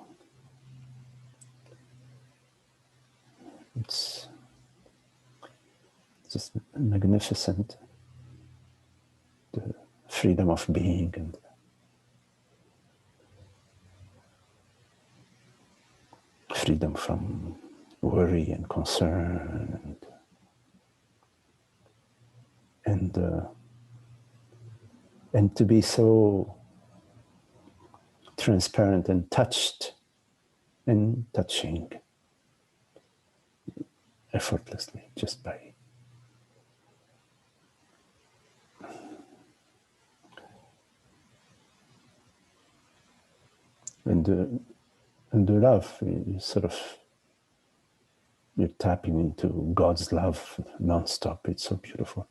it's just magnificent, the freedom of being and freedom from worry and concern and to be so transparent and touched and touching effortlessly just by and the love is sort of, you're tapping into God's love non-stop. It's so beautiful.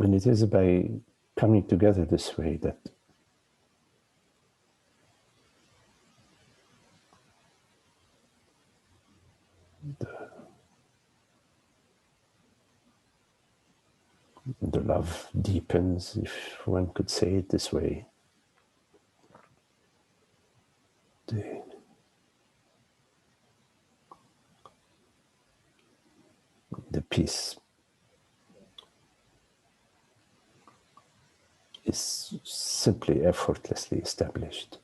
And it is by coming together this way that the love deepens, if one could say it this way. The peace is simply effortlessly established.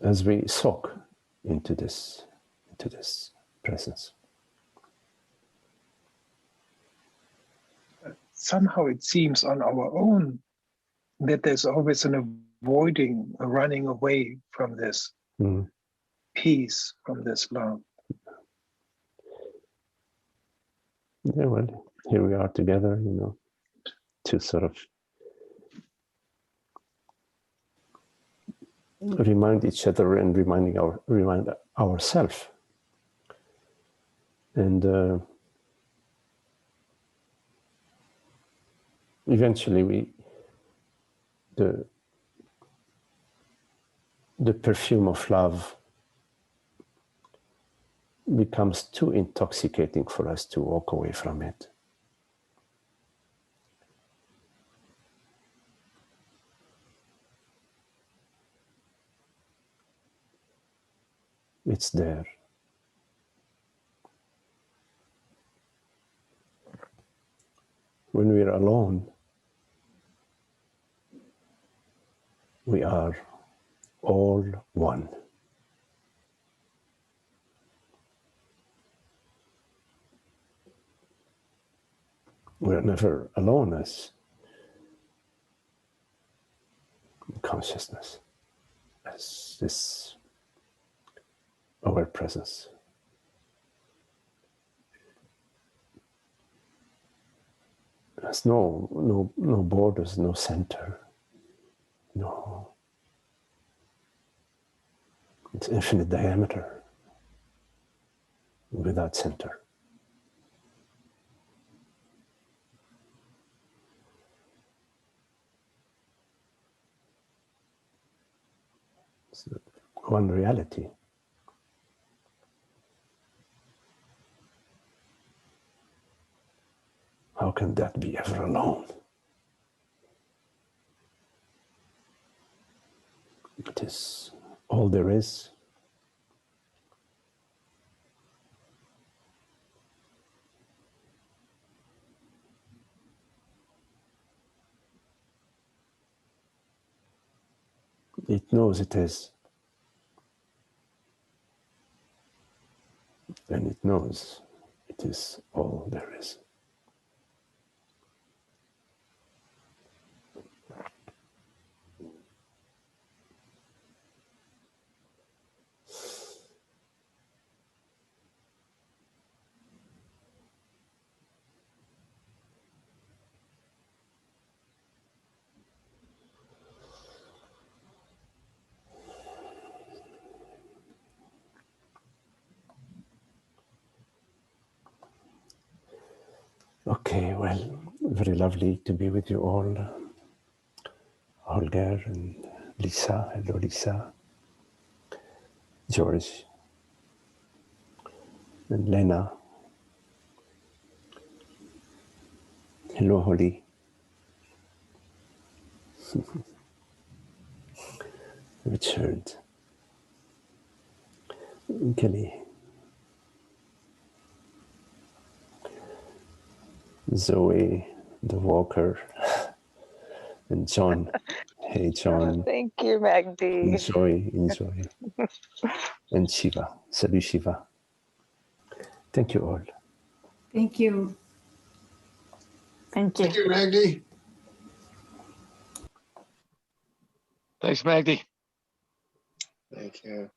As we soak into this presence. Somehow it seems on our own that there's always an avoiding, a running away from this peace, from this love. Yeah, well, here we are together, to sort of remind each other and remind ourselves. And eventually the perfume of love becomes too intoxicating for us to walk away from it. It's there. When we're alone, we are all one. We're never alone as consciousness, as this aware presence. There's no borders, no center, no. It's infinite diameter without center. It's one reality. How can that be ever alone? It is all there is. It knows it is. And it knows it is all there is. well, very lovely to be with you all. Holger and Lisa, hello Lisa, George and Lena, hello Holly. Richard, Kelly, Zoe, the walker, and John. Hey John, Thank you, Magdi. enjoy. And Shiva, salut Shiva. Thank you all. Thank you. Thank you. Thank you, Magdi. Thanks, Magdi. Thank you.